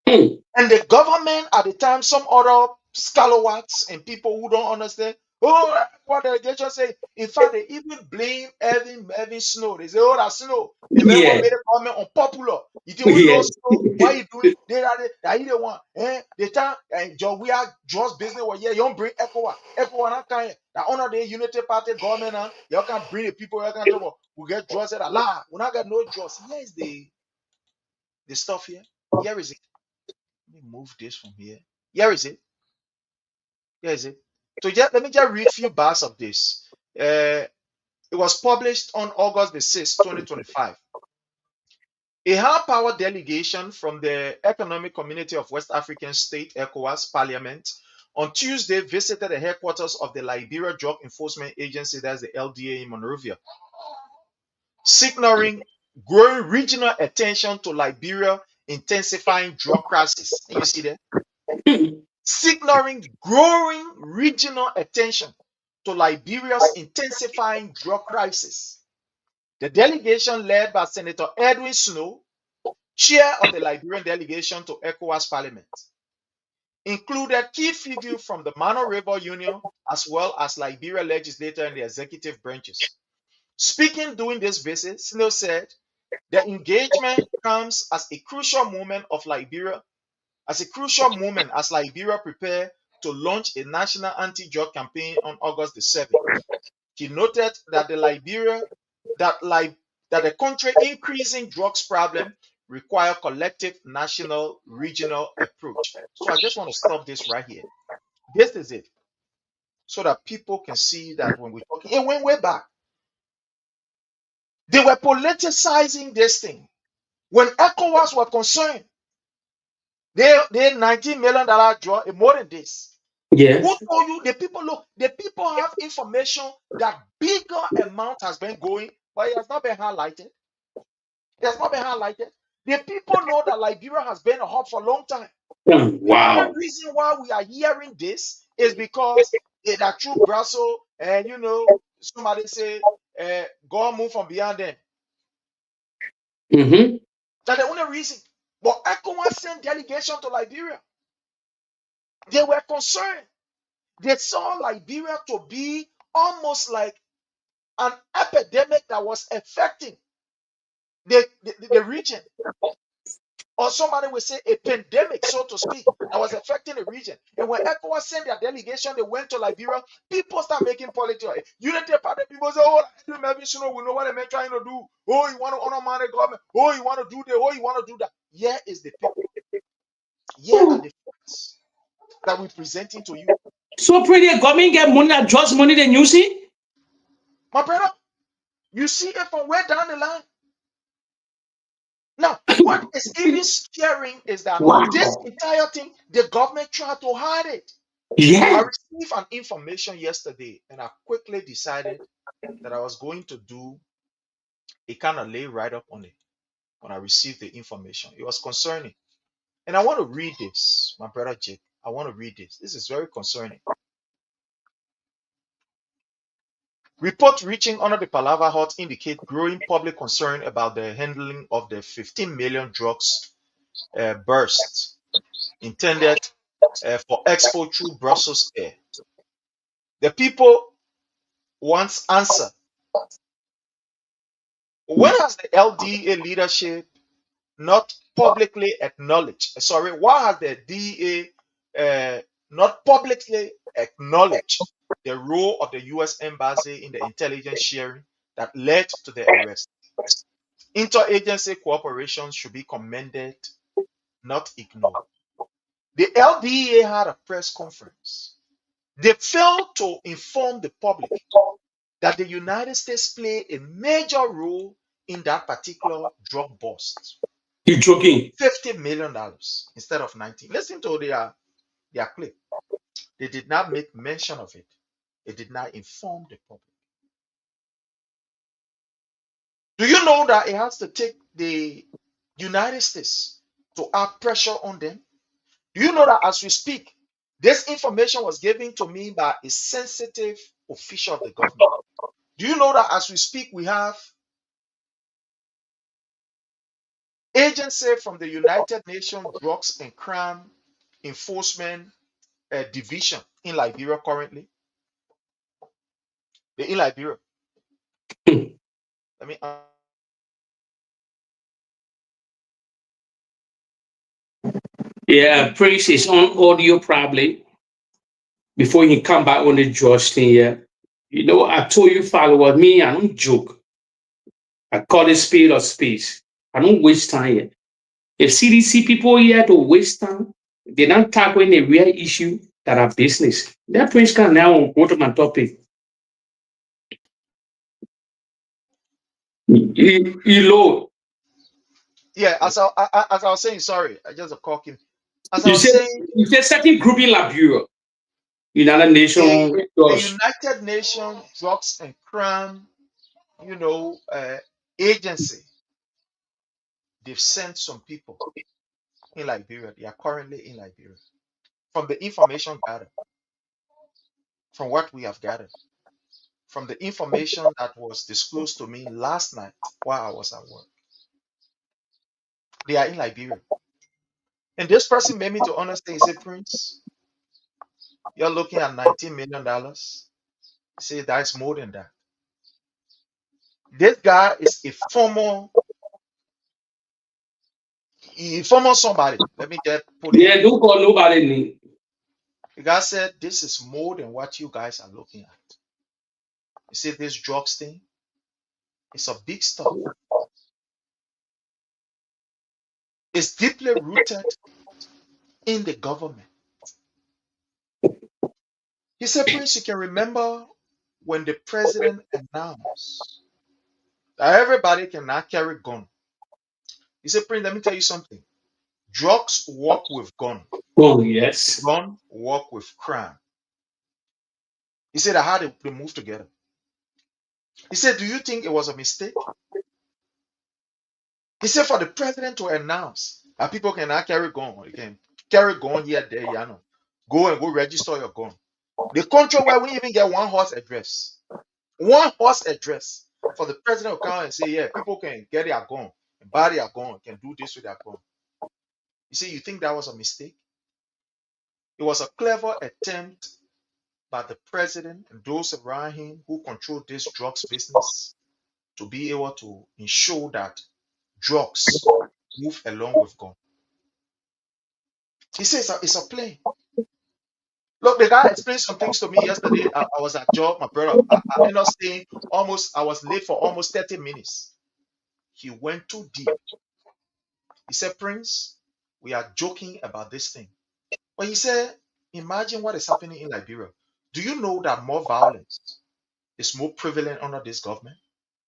And the government at the time, some other scalawags and people who don't understand, what the delegation say. In fact, they even blame Evan Snow. They say, oh, that's Snow. The man Yeah. made the government unpopular. You think we know Snow? Why you doing? They the one. The time and we are just business. Well, yeah, you don't bring ECOWAS. ECOWAS not kind. The honor the Unity Party government. You can bring the people. You can talk about. We get draws at Allah. We not get no draws. Here is the stuff here. Here is it. Let me move this from here. Here is it. Here is it. So let me just read a few bars of this. It was published on August the 6th, 2025. A high-powered delegation from the Economic Community of West African State, ECOWAS Parliament, on Tuesday visited the headquarters of the Liberia Drug Enforcement Agency, that's the LDA in Monrovia, signaling growing regional attention to Liberia intensifying drug crisis. And you see that? Signaling growing regional attention to Liberia's intensifying drug crisis. The delegation led by Senator Edwin Snow, chair of the Liberian delegation to ECOWAS Parliament, included key figures from the Mano River Union as well as Liberia legislature and the executive branches. Speaking during this visit, Snow said the engagement comes as a crucial moment as Liberia prepared to launch a national anti-drug campaign on August the 7th. He noted that the country increasing drugs problem require collective national regional approach. So I just want to stop this right here. This is it. So that people can see that when we're talking, it went way back. They were politicizing this thing. When ECOWAS were concerned, they $19 million drug, more than this. Yes. Who told you? The people have information that bigger amount has been going, but it has not been highlighted. It has not been highlighted. The people know that Liberia has been a hub for a long time. Wow. The reason why we are hearing this is because that through Brussels, and somebody say, God move from beyond them. Mm-hmm. That's the only reason. But ECOWAS sent delegation to Liberia. They were concerned. They saw Liberia to be almost like an epidemic that was affecting the region. Or somebody would say a pandemic, so to speak, that was affecting the region. And when ECOWAS sent their delegation, they went to Liberia, people start making politics. Unity Party people say, oh, we know what they're trying to do. Oh, you want to undermine the government. Oh, you want to do this. Oh, you want to do that. Here is the people. Here are the facts that we're presenting to you. So pretty government get money that drugs money than you see? My brother, you see it from way down the line. Now, what is even scaring is that this entire thing, the government tried to hide it. Yeah. I received an information yesterday, and I quickly decided that I was going to do a kind of lay right up on it when I received the information. It was concerning. And I want to read this, my brother Jake. I want to read this. This is very concerning. Reports reaching under the Palava Hut indicate growing public concern about the handling of the 15 million drugs burst intended for export through Brussels air. The people want answer. When has the LDA leadership not publicly acknowledged? Why has the DEA not publicly acknowledged the role of the U.S. Embassy in the intelligence sharing that led to the arrest? Interagency cooperation should be commended, not ignored. The LDA had a press conference They failed to inform the public that the United States played a major role in that particular drug bust. You joking? $50 million instead of 19. Listen to their clip. They did not make mention of it. They did not inform the public. Do you know that it has to take the United States to add pressure on them? Do you know that as we speak, this information was given to me by a sensitive official of the government? Do you know that as we speak, we have agency from the United Nations Drugs and Crime Enforcement Division in Liberia currently? They're in Liberia. Let me. Yeah, Prince is on audio probably before you come back on the George thing. Yeah, you know, I told you, follower, me, I don't joke. I call it speed or space. I don't waste time here. If CDC people here to waste time, they don't tackle any real issue that are business. That Prince can now go to my topic. Elo, Yeah, as I was saying, sorry, I just a cocking. As I you was said saying, you said certain group in Liberia, United Nations, the United Nations Drugs and Crime, agency, they've sent some people in Liberia. They are currently in Liberia. From the information gathered, from what we have gathered, from the information that was disclosed to me last night while I was at work, they are in Liberia. And this person made me to understand. He said, Prince, you're looking at $19 million. He said, that's more than that. This guy is a former somebody. Let me just put it. Yeah, don't call nobody name. The guy said, this is more than what you guys are looking at. You see, this drugs thing, it's a big stuff. It's deeply rooted in the government. He said, Prince, you can remember when the president announced that everybody cannot carry gun. He said, Prince, let me tell you something. Drugs work with gun. Oh, yes. Gun work with crime. He said, how they move together. He said, do you think it was a mistake? He said, for the president to announce that people cannot carry gun, you can carry gun here, there, go and go register your gun. The country where we even get one horse address for the president to come and say, yeah, people can get their gun and buy their gun, can do this with their gun. You see, you think that was a mistake? It was a clever attempt by the president and those around him who control this drugs business to be able to ensure that drugs move along with gun. He says it's a play. Look, the guy explained some things to me yesterday. I was at job, my brother. I ended up staying I was late for almost 30 minutes. He went too deep. He said, Prince, we are joking about this thing. But he said, imagine what is happening in Liberia. Do you know that more violence is more prevalent under this government?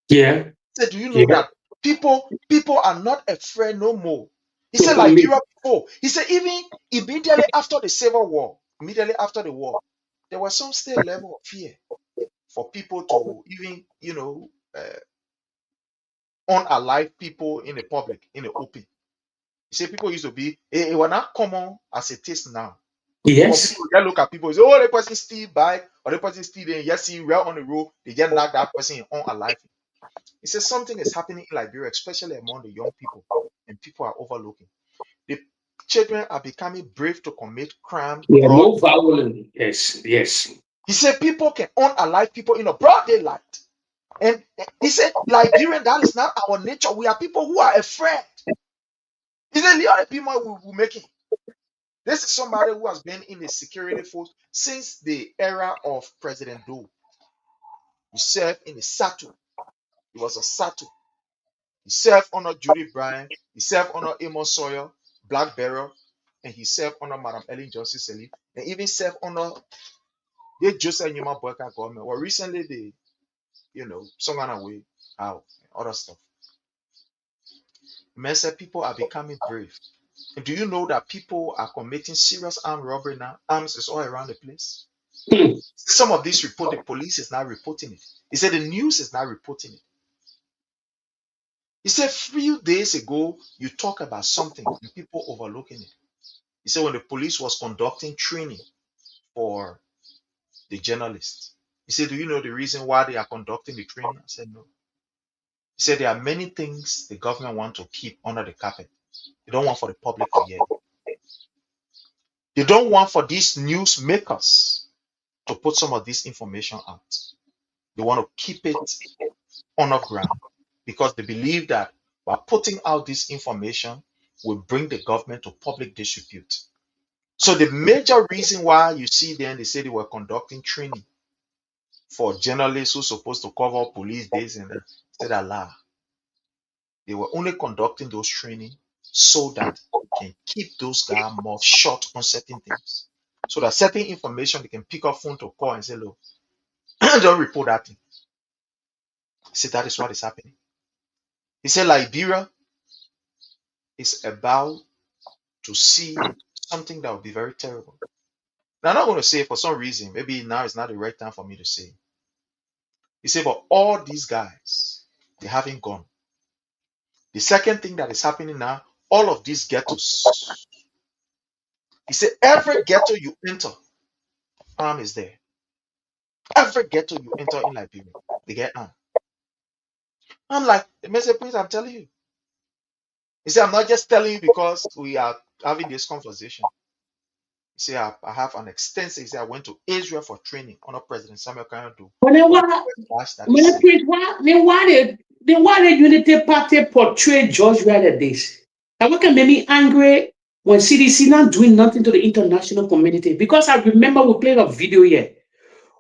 Yeah. He said, do you know that people are not afraid no more? He said, Liberia before. He said, even immediately after the Civil War, immediately after the war, there was some still level of fear for people to even, unalive people in the public, in the open. You see, people used to be, it was not common as it is now. Yes. People just look at people and say, oh, the person still bike, or the person still there, yes, see, right on the road, they just knock that person unalive. He says something is happening in Liberia, especially among the young people, and people are overlooking. The children are becoming brave to commit crime. Yeah, more violent. Yes, yes. He said people can unalive people in a broad daylight. And he said, Liberian, that is not our nature. We are people who are afraid. He said, the other people will make it. This is somebody who has been in the security force since the era of President Doe. He served in the SATU. He was a SATU. He served under Judy Bryant. He served under Amos Sawyer, Black Bearer, and he served under Madam Ellen Johnson Sirleaf, and even served under They just said you might work at government. Well, recently they, some kind of way out, other stuff. Men said people are becoming brave. And do you know that people are committing serious armed robbery now? Arms is all around the place. Some of these report, the police is not reporting it. He said the news is not reporting it. He said a few days ago, you talk about something and people overlooking it. He said when the police was conducting training for the journalists, he said, do you know the reason why they are conducting the training? I said, no. He said there are many things the government want to keep under the carpet. They don't want for the public to hear. They don't want for these news makers to put some of this information out. They want to keep it underground because they believe that by putting out this information will bring the government to public disrepute. So the major reason why you see them, they say they were conducting training for journalists who are supposed to cover police days and said Allah. They were only conducting those training so that they can keep those guys more short on certain things. So that certain information they can pick up phone to call and say, look, don't report that thing. He said that is what is happening. He said Liberia is about to see something that will be very terrible. Now, I'm not going to say for some reason, maybe now is not the right time for me to say. He said, but all these guys, they haven't gone. The second thing that is happening now, all of these ghettos. He said, every ghetto you enter, arm is there. Every ghetto you enter in Liberia, they get armed. I'm like, the message, please, I'm telling you. He said, I'm not just telling you because we are having this conversation. He said, I have an extensive, he said, I went to Israel for training under President Samuel Kanyadu. Then why the Unity Party portray George Weah this? And what can make me angry when CDC not doing nothing to the international community? Because I remember we played a video here.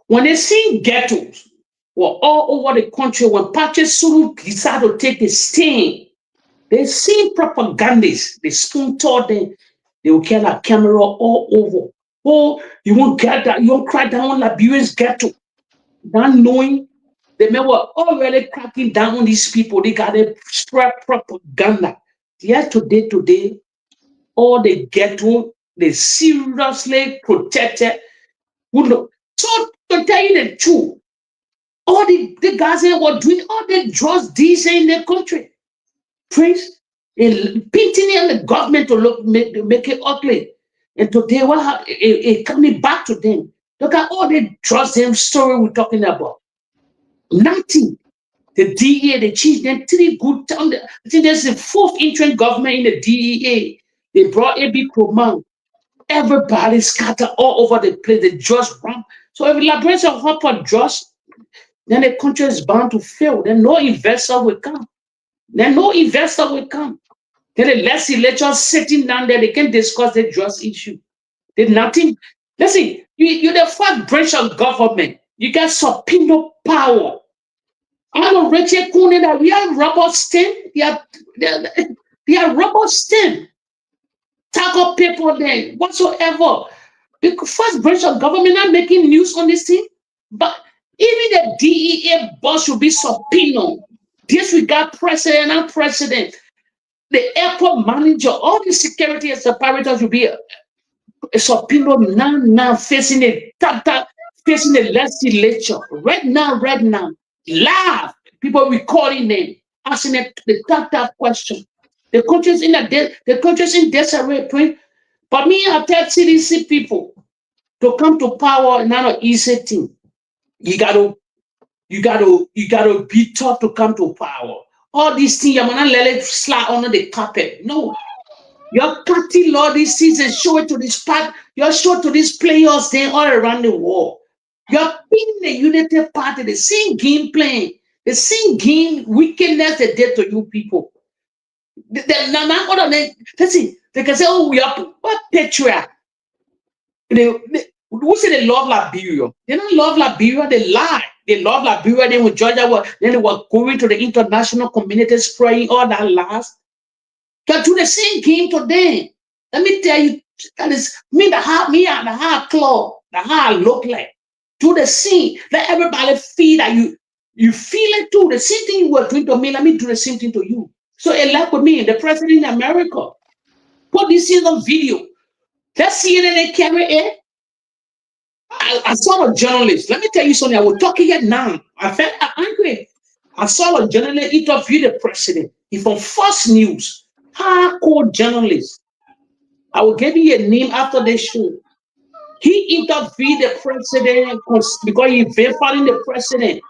When they see ghettos were all over the country, when Patrick Sulu decided to take the stand, they see propagandists, they spoon-taught them, they will carry a camera all over. Oh, you won't get that, you won't cry down on Liberians ghetto. Not knowing they were already cracking down on these people. They got to spread propaganda. Yet today, all the ghetto, they seriously protected. So to tell you the truth, all the guys here were doing all the drugs these in the country. Prince, painting in the government to make it ugly. And today, it coming back to them. Look at all the drugs them story we're talking about. Nothing. The DEA, they changed them 3 good times. I think there's the 4th interim government in the DEA. They brought AB Proman. Everybody scattered all over the place. They just run. So if Liberia hop on drugs, then the country is bound to fail. Then no investor will come. Then the legislators sitting down there, they can discuss the drugs issue. There's nothing. Listen, you're the first branch of government. You got subpoena power. I know Richard Cooney that we are rubber stamp. They are rubber stamp. Tag up people there, whatsoever. The first branch of government not making news on this thing. But even the DEA boss should be subpoenaed. Disregard president and president. The airport manager, all the security and separators will be a subpoena now facing the legislature. Right now, live, people recording them, asking the tough question. The country's in disarray. But me, I tell CDC people to come to power, not an easy thing. You gotta be tough to come to power. All these things, you're not let it slide under the carpet. No. Your party law this season, show it to this part, you're show to these players there all around the world. You're being the Unity Party, the same game playing, the same game wickedness they did to you people. They can say, oh, we are what patriot. Who say they love Liberia? They don't love Liberia, they lie. They love Liberia, then with Georgia, then they were going to the international community spraying all that lies. Can do the same game today. Let me tell you, that is me, the hard claw, the hard look like. Do the same. Let everybody feel that you feel it too. The same thing you were doing to me, let me do the same thing to you. So elect with me, the president in America. Put this in the video. Let's see it and they carry it. I saw a journalist. Let me tell you something. I will talk here now. I felt angry. I saw a journalist interview the president. He's from Fox News. Hardcore journalist. I will give you a name after the show. He interviewed the president because he verified the president.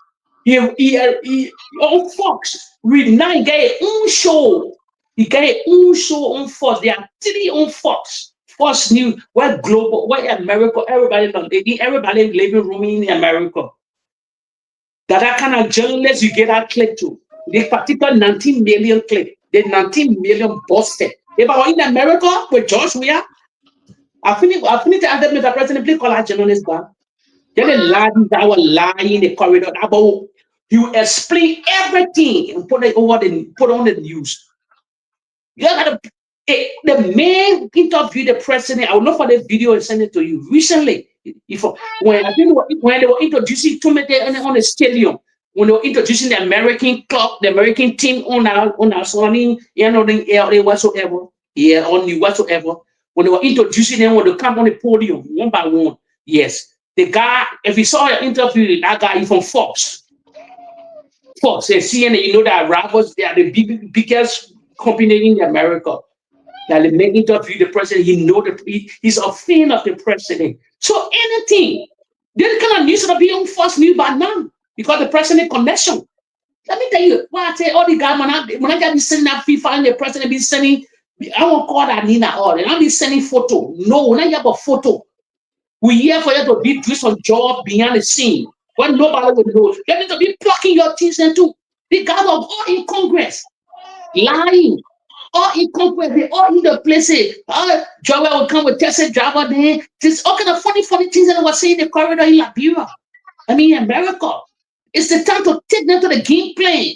He on Fox. With 9 guys own show. He got his own show on Fox. There are 3 on Fox. Fox News, where global, where America, everybody living room in America. That kind of journalists you get that click to. The particular 19 million click. The 19 million busted. If I were in America with George Weah, I finished to ask Mr. President, please call our journalists back. Then the ladies that were lying in the corridor about you explain everything and put it over put on the news. You got the main interview the president. I will look for the video and send it to you. Recently, when they were introducing to me on the stadium, when they were introducing the American club, the American team on our surrounding, whatsoever, on you whatsoever. When they were introducing them, when they come on the podium one by one, yes, the guy. If you saw the interview, that guy is from Fox. Fox and CNN, you know that rivals, they are the biggest company in America. That they make interview the president, he's a fan of the president. So anything, they kind of news to be on Fox News by now because the president connection. Let me tell you, why I say all the guys when I be sending that FIFA and the president be sending, I won't call that Nina all, and I'll be sending photo. No, when I have a photo, we here for you to be doing some job behind the scene when nobody will know. You need to be plucking your teeth into the guys of all in Congress, lying. All in Congress, they all in the places. Joel will come with Tesla driver there. There's all kind of funny things that I was saying in the corridor in Liberia. I mean, America. It's the time to take them to the game plan.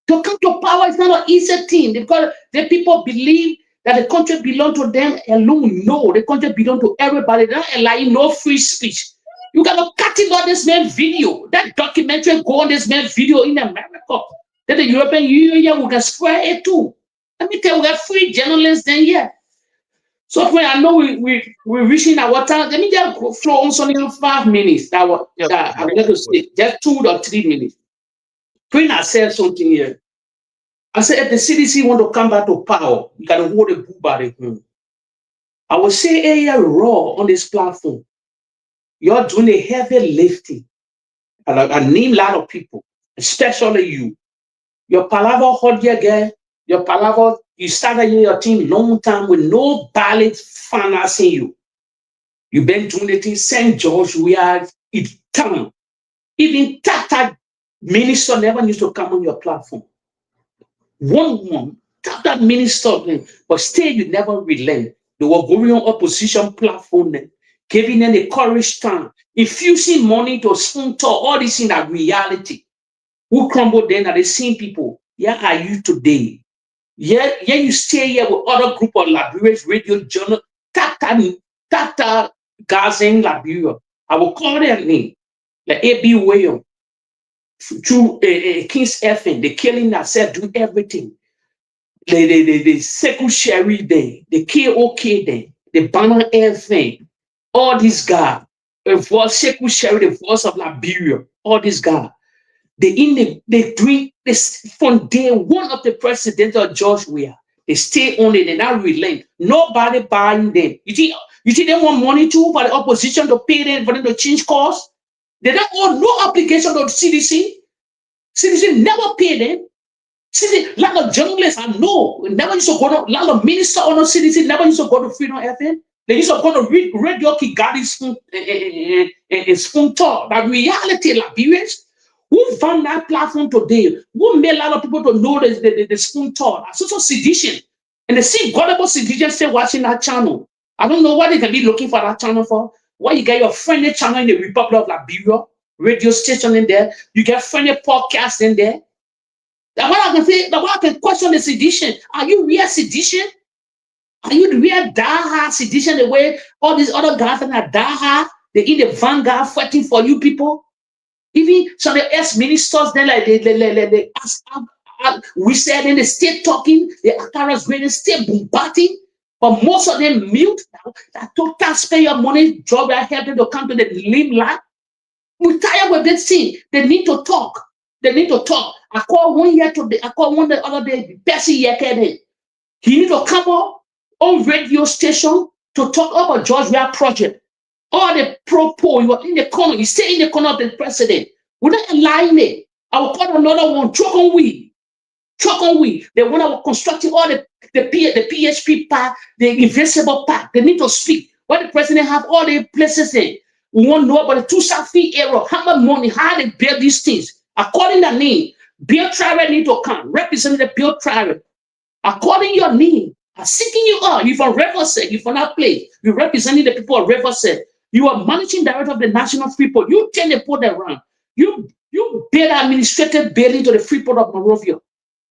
To come to power is not an easy thing because the people believe that the country belongs to them alone. No, the country belongs to everybody. They're not allowing no free speech. You got to cut it on this man's video. That documentary go on this man's video in America. Then the European Union will get square it too. Let me tell you, we got free journalists then here. So when I know we're reaching our time, let me just flow on something 5 minutes. That I'm going to say, just 2 or 3 minutes. When I said something here, I said if the CDC want to come back to power, you got to hold the bull by the horn. I will say raw on this platform. You're doing a heavy lifting. I name a lot of people, especially you. Your palaver hold your girl. Your palaver, you started your team long time with no ballot financing you. You've been doing the thing, St. George, we are in town. Even Tata minister never used to come on your platform. One, Tata minister, but still you never relent. They were going on opposition platform, giving them the courage time, infusing money to sponsor all this in a reality. Who crumbled then are the same people. Here are you today. Yeah, you stay here with other group of Liberians, radio journal, Tata guys in Liberia. I will call their name, like A.B. Williams, through King's FM, the killing that said do everything. The secretary there, the KOK there, the Banner FM, all these guys, the voice secretary, the voice of Liberia, all these guys. They doing this from day one of the president of George Weah. They stay on it, they not relent. Nobody buying them. You think they want money too for the opposition to pay them for them to change course? They don't owe no obligation to the CDC. CDC never pay them. CDC, a lot of journalists I know never used to go to, a lot of ministers on the CDC never used to go to Freedom FM. They used to go to read Radio Kigali spoon talk. That reality, Liberians. Who found that platform today? Who made a lot of people to know the spoon talk? So sedition. And they see gullible sedition still watching that channel. I don't know what they can be looking for that channel for. Why you get your friendly channel in the Republic of Liberia, radio station in there, you get friendly podcasts in there. That's what I can say. That's what I can question the sedition. Are you real sedition? Are you the real die-hard sedition the way all these other guys that are die-hard? They in the vanguard fighting for you people. Even some of the ex-ministers, then like we said in the state talking, the Akaras going to stay bombarding, but most of them mute. That total spend your money, job are helping to come to the limelight. We're tired with this thing. They need to talk. They need to talk. I call one year today. I call one the other day. Percy Yekede. He need to come up on radio station to talk about George Weah project. All the pro-poll, you are in the corner. You stay in the corner of the president. We're not aligning it. I will call another one. Choke on we. They want to constructing all the PHP part, the invisible part. They need to speak. Why the president have all the places there? We want to know about the two-fee error. How much money? How they build these things? According to name, Bill Travel need to come. Representative Bill Travel. According to your name, I'm seeking you out. You from Riverside. You from that place. You representing the people of Riverside. You are managing director of the National Freeport. You turn the port around. You build administrative building to the Freeport of Monrovia.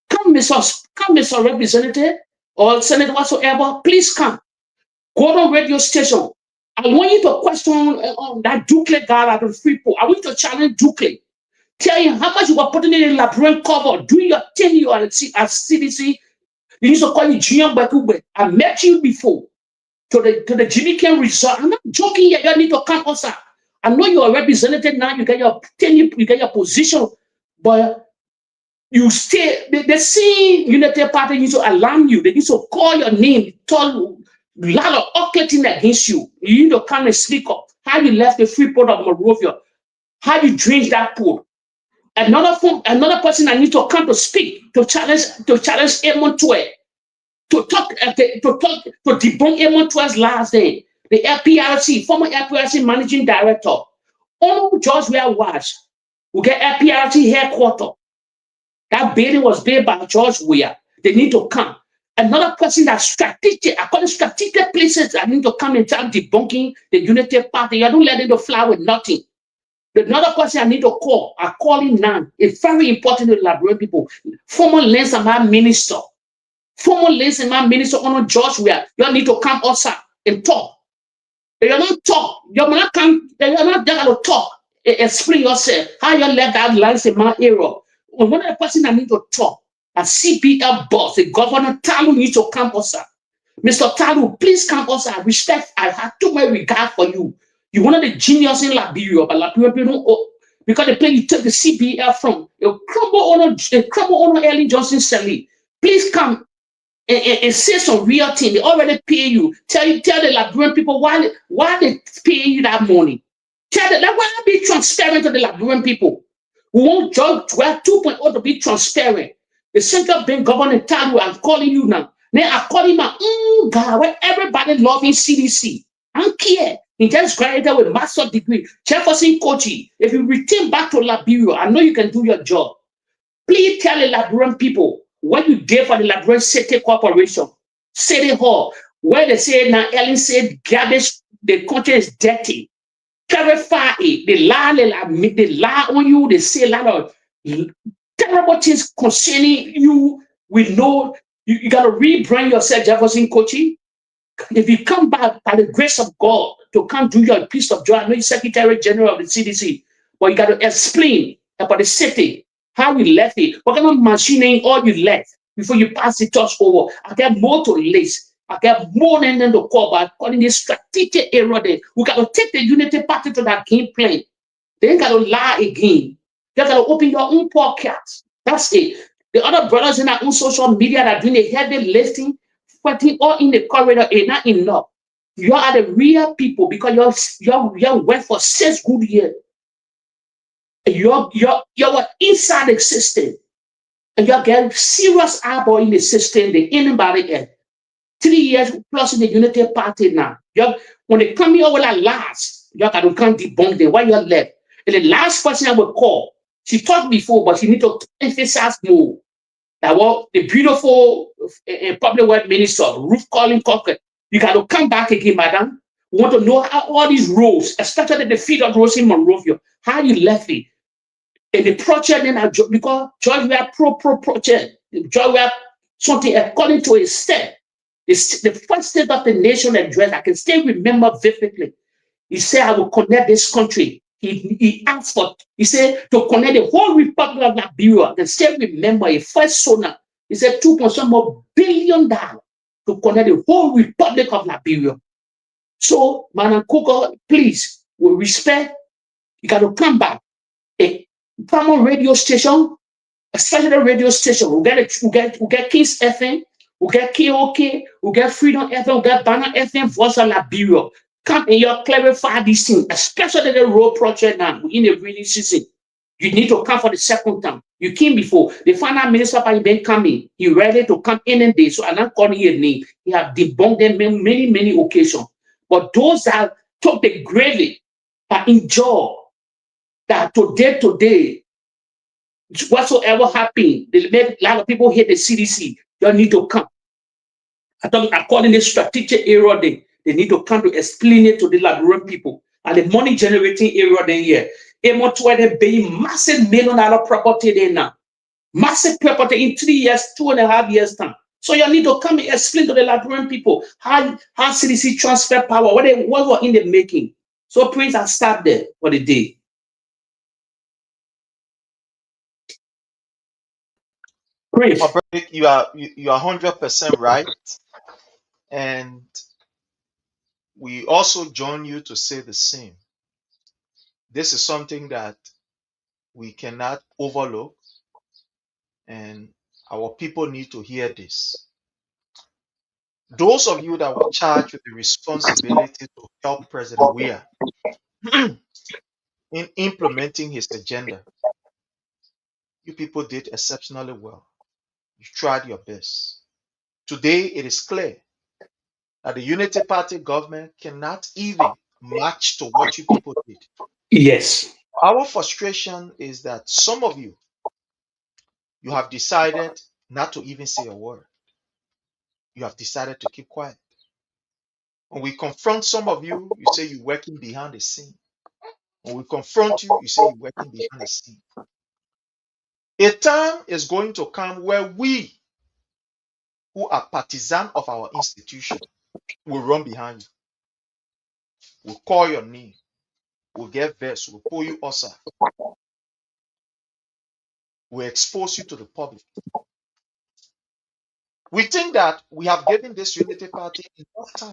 Come, Mr. Representative or Senator whatsoever, please come. Go on radio station. I want you to question that Ducle guy at the Freeport. I want you to challenge Ducle. Tell him how much you were putting in the labyrinth cover during your tenure at CDC. You used to call you Junior Bakube. I met you before to the Jimmy Ken resort. I'm not joking here. You need to come outside. I know you are represented now. You get your tenure, you get your position, but you stay. They see Unity Party used to alarm you. They used to call your name, tell a lot of occulting against you. You need to come and speak up. How you left the Freeport of Monrovia? How you drained that port? Another person I need to come to speak to challenge Amon Twe to debunk Amon Twe's last day. The FPRC, former FPRC managing director, Ono George Weah was, who get FPRC headquarters. That building was built by George Weah. They need to come. Another person that's strategic, according to strategic places, I need to come and start debunking the Unity Party. You don't let them to fly with nothing. Another person I need to call, I call him now. It's very important to elaborate people. Former Lensama minister, on George Weah, you need to come outside and talk. If you don't talk, you're not there to talk. Explain yourself. How you left that lines in my area. One of the person I need to talk, a CPL boss, the governor Talu needs to come outside. Mr. Talu, please come outside. Respect, I have too much regard for you. You one of the genius in Liberia, but Liberia don't, because the place you took the CPL from, you crumble on Ellen Johnson Sally. Please come and say some real thing. They already pay you. Tell the Liberian people why they pay you that money. Tell them that why be transparent to the Liberian people. We want George Weah 2.0 to be transparent. The central bank governor tell you, I'm calling you now. Then I call him out, God, where everybody loving CDC. I don't care. He just graduated with a master's degree. Jefferson Kochi, if you return back to Liberia, I know you can do your job. Please tell the Liberian people what you did for the Liberian City Corporation, City Hall, where they say now Ellen said garbage, the country is dirty. Clarify it. They lie on you, they say a lot of terrible things concerning you. We know you got to rebrand yourself, Jefferson Kochi. If you come back by the grace of God to come do your piece of joy, I know you're Secretary General of the CDC, but you got to explain about the city, how you left it, what kind of machining all you left before you pass the touch over. I got more to list. I got more than the call, but according to the strategic area there, we got to take the Unity Party to that game plan. They ain't got to lie again. You got to open your own podcast. That's it. The other brothers in our own social media that are doing the heavy lifting, fighting all in the corridor is not enough. You are the real people because you're work for 6 good years. You're inside the system. And you're getting serious eyeball in the system, the anybody else. 3 years plus in the Unity Party now. When they come here over that last, you got to come debunk them. Why you're left? And the last person I will call, she talked before, but she need to emphasize more. That was the beautiful public work minister, Ruth Collins Cocker. You got to come back again, madam. We want to know how all these roads, especially the feed of roads in Monrovia, how you left it. And the project, then because George Weah pro project, George Weah something according to his step. The first state of the nation address, I can still remember vividly. He said, I will connect this country. He asked for, he said, to connect the whole Republic of Liberia. They still remember a first sonar. He said $2.some more billion to connect the whole Republic of Liberia. So, Madam Coco, please, with respect, you got to come back. A primary radio station, especially the radio station, we'll get Kiss FM, we'll get KOK, we'll get Freedom FM, we'll get Banner FM, Voice of Liberia. Come and you clarify these things, especially the road project now in the rainy season. You need to come for the second time. You came before. The final minister by been coming. He ready to come in and day. So I'm not calling your name. He have debunked them many occasions. But those that took the gravy that enjoy that today, whatsoever happened, they made a lot of people hate the CDC. You need to come. I thought according to the strategic area, they need to come to explain it to the Liberian people. And the money generating area then here. They paying massive $1 million property there now. Massive property in 3 years, 2.5 years time. So you need to come and explain to the Liberian people how CDC transfer power, what were in the making. So Prince, I start there for the day. Prince. You are 100% right. And we also join you to say the same. This is something that we cannot overlook, and our people need to hear this. Those of you that were charged with the responsibility to help President Weah in implementing his agenda, you people did exceptionally well. You tried your best. Today, it is clear that the Unity Party government cannot even match to what you people did. Yes. Our frustration is that some of you have decided not to even say a word. You have decided to keep quiet. When we confront some of you, you say you're working behind the scene. When we confront you, you say you're working behind the scene. A time is going to come where we, who are partisan of our institution, will run behind you. We'll call your name. We'll get vexed. We'll pull you aside. We'll expose you to the public. We think that we have given this Unity Party enough time.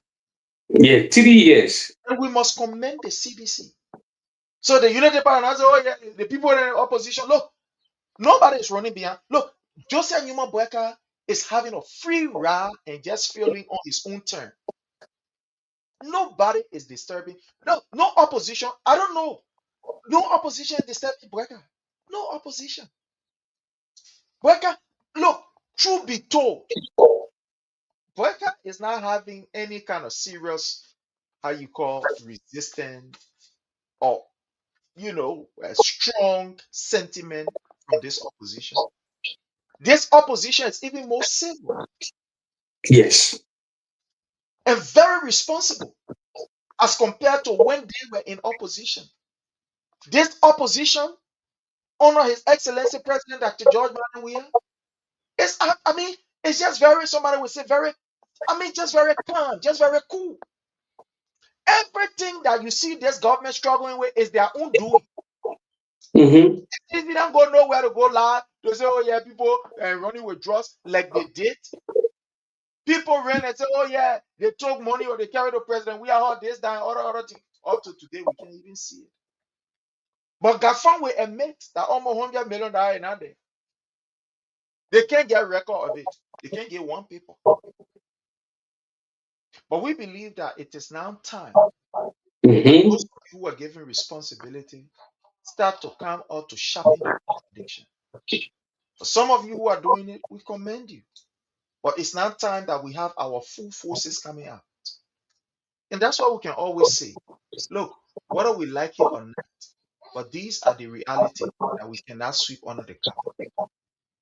Yeah, 3 years. And we must commend the CDC. So the Unity Party has, oh yeah, the people in the opposition, look, nobody is running behind. Look, Josiah Newman Boyka is having a free ride and just feeling on his own turn. Nobody is disturbing. No opposition. I don't know. No opposition is disturbing Boyka. No opposition. Boyka, look, truth be told, Boyka is not having any kind of serious, how you call, resistance or, a strong sentiment from this opposition. This opposition is even more civil. Yes. And very responsible as compared to when they were in opposition. This opposition honor His Excellency President Dr. George Manneh Weah. It's just very, somebody would say just very calm, just very cool. Everything that you see this government struggling with is their own doing. Mm-hmm. If you don't go nowhere to go live, they say, oh yeah, people running with drugs like they did. People ran and say, oh yeah, they took money or they carried the president. We are all this, that, other thing. Up to today, we can't even see it. But Gafan will admit that almost $100 million in a day. They can't get a record of it. They can't get one paper. But we believe that it is now time. Mm-hmm. Those who are given responsibility start to come out to sharpen the contradiction. For some of you who are doing it, we commend you. But it's now time that we have our full forces coming out. And that's why we can always say, look, whether we like it or not, but these are the reality that we cannot sweep under the carpet.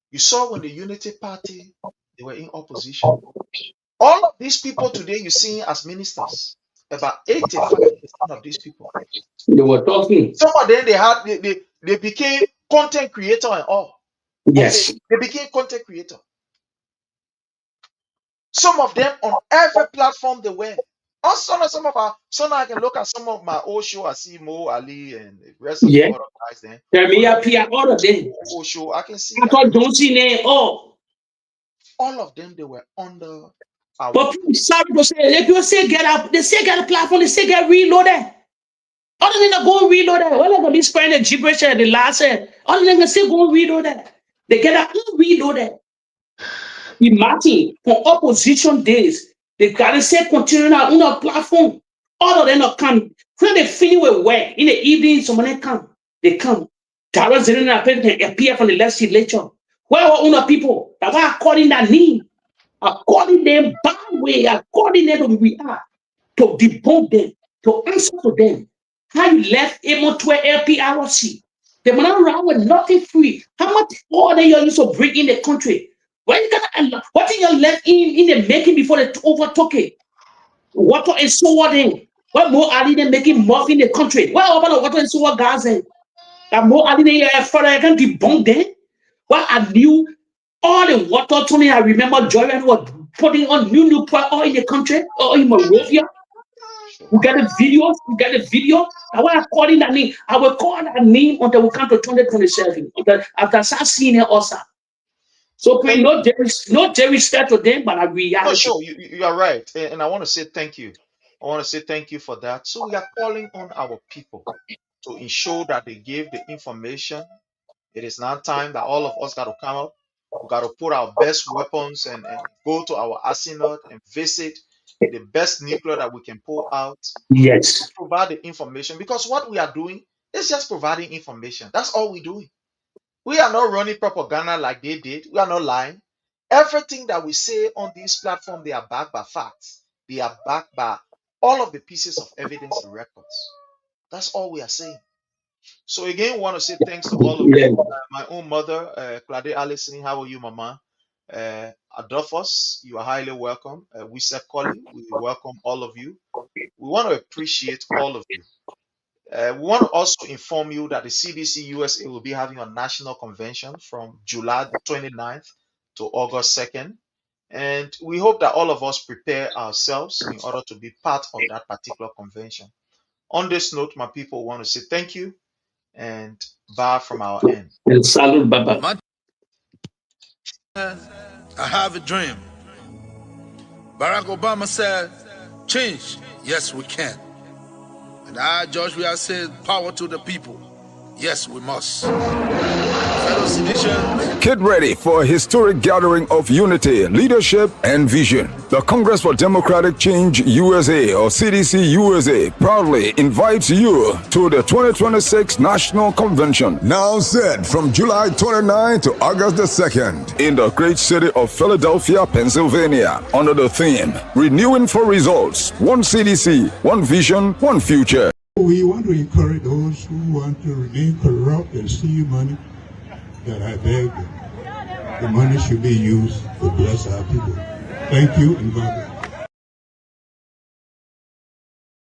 You saw when the Unity Party, they were in opposition. All of these people today you see as ministers, about 85% of these people, they were talking. Some of them they became content creator and all. Yes. They became content creator. Some of them on every platform they were. Also, some of our, so now I can look at some of my old show. I see Mo Ali and the rest of Yeah. the other guys then. Tell me appear all of them. Old show, I can see I thought don't see name. Oh, all of them. They were under our. but people, sorry to say, if you say get up, they say get a platform, they say get reloaded. Other than to go reload that, well, I'm gonna be spraying the gibberish at the last head. Other than to say go reload that, they get up reload that. Imagine for opposition days, they gotta say continue on the platform. All of them not come. When they finish with work in the evening, somebody come. They come. Darrell Zerina appear from the legislature. Where are all the people that were according that name? According them bad way, according them to we are to debunk them, to answer to them. How you left Emo to LPRC? They were not around with nothing free. How much order you used to bring in the country? What did you left in the making before they overtook it? Water and solar then. What more are they making more in the country? What about the water and solar gas then? That more are they further can debunk them? What are new all the water Tony? I remember Jordan was putting on new oil in the country or in Monrovia. We got the videos. We got the video. I want to call in that name. I will call that name until we come to 2027. After I start seeing it also. So please, no disrespect to them, but I reality. No, sure, you are right, and I want to say thank you. I want to say thank you for that. So we are calling on our people to ensure that they give the information. It is now time that all of us got to come up. We got to put our best weapons and go to our arsenal and visit the best nuclear that we can pull out. Yes. Provide the information, because what we are doing is just providing information. That's all we're doing. We are not running propaganda like they did. We are not lying. Everything that we say on this platform, they are backed by facts. They are backed by all of the pieces of evidence and records. That's all we are saying. So again, we want to say thanks to all of you. My own mother, Claudia Allison, how are you, Mama? Adolphus, you are highly welcome. We said Collie, we welcome all of you. We want to appreciate all of you. We want to also inform you that the CDC USA will be having a national convention from July the 29th to August 2nd. And we hope that all of us prepare ourselves in order to be part of that particular convention. On this note, my people want to say thank you and bye from our end. Salute, Baba. I have a dream. Barack Obama said, change, yes we can. And I, George, we have said, power to the people. Yes, we must. Fellow citizens, Get ready for a historic gathering of unity, leadership, and vision. The Congress for Democratic Change USA, or CDC USA, proudly invites you to the 2026 National Convention. Now set from July 29 to August the 2nd. In the great city of Philadelphia, Pennsylvania, under the theme, Renewing for Results, One CDC, One Vision, One Future. We want to encourage those who want to remain corrupt and steal money, that I beg them. The money should be used to bless our people. Thank you and God bless.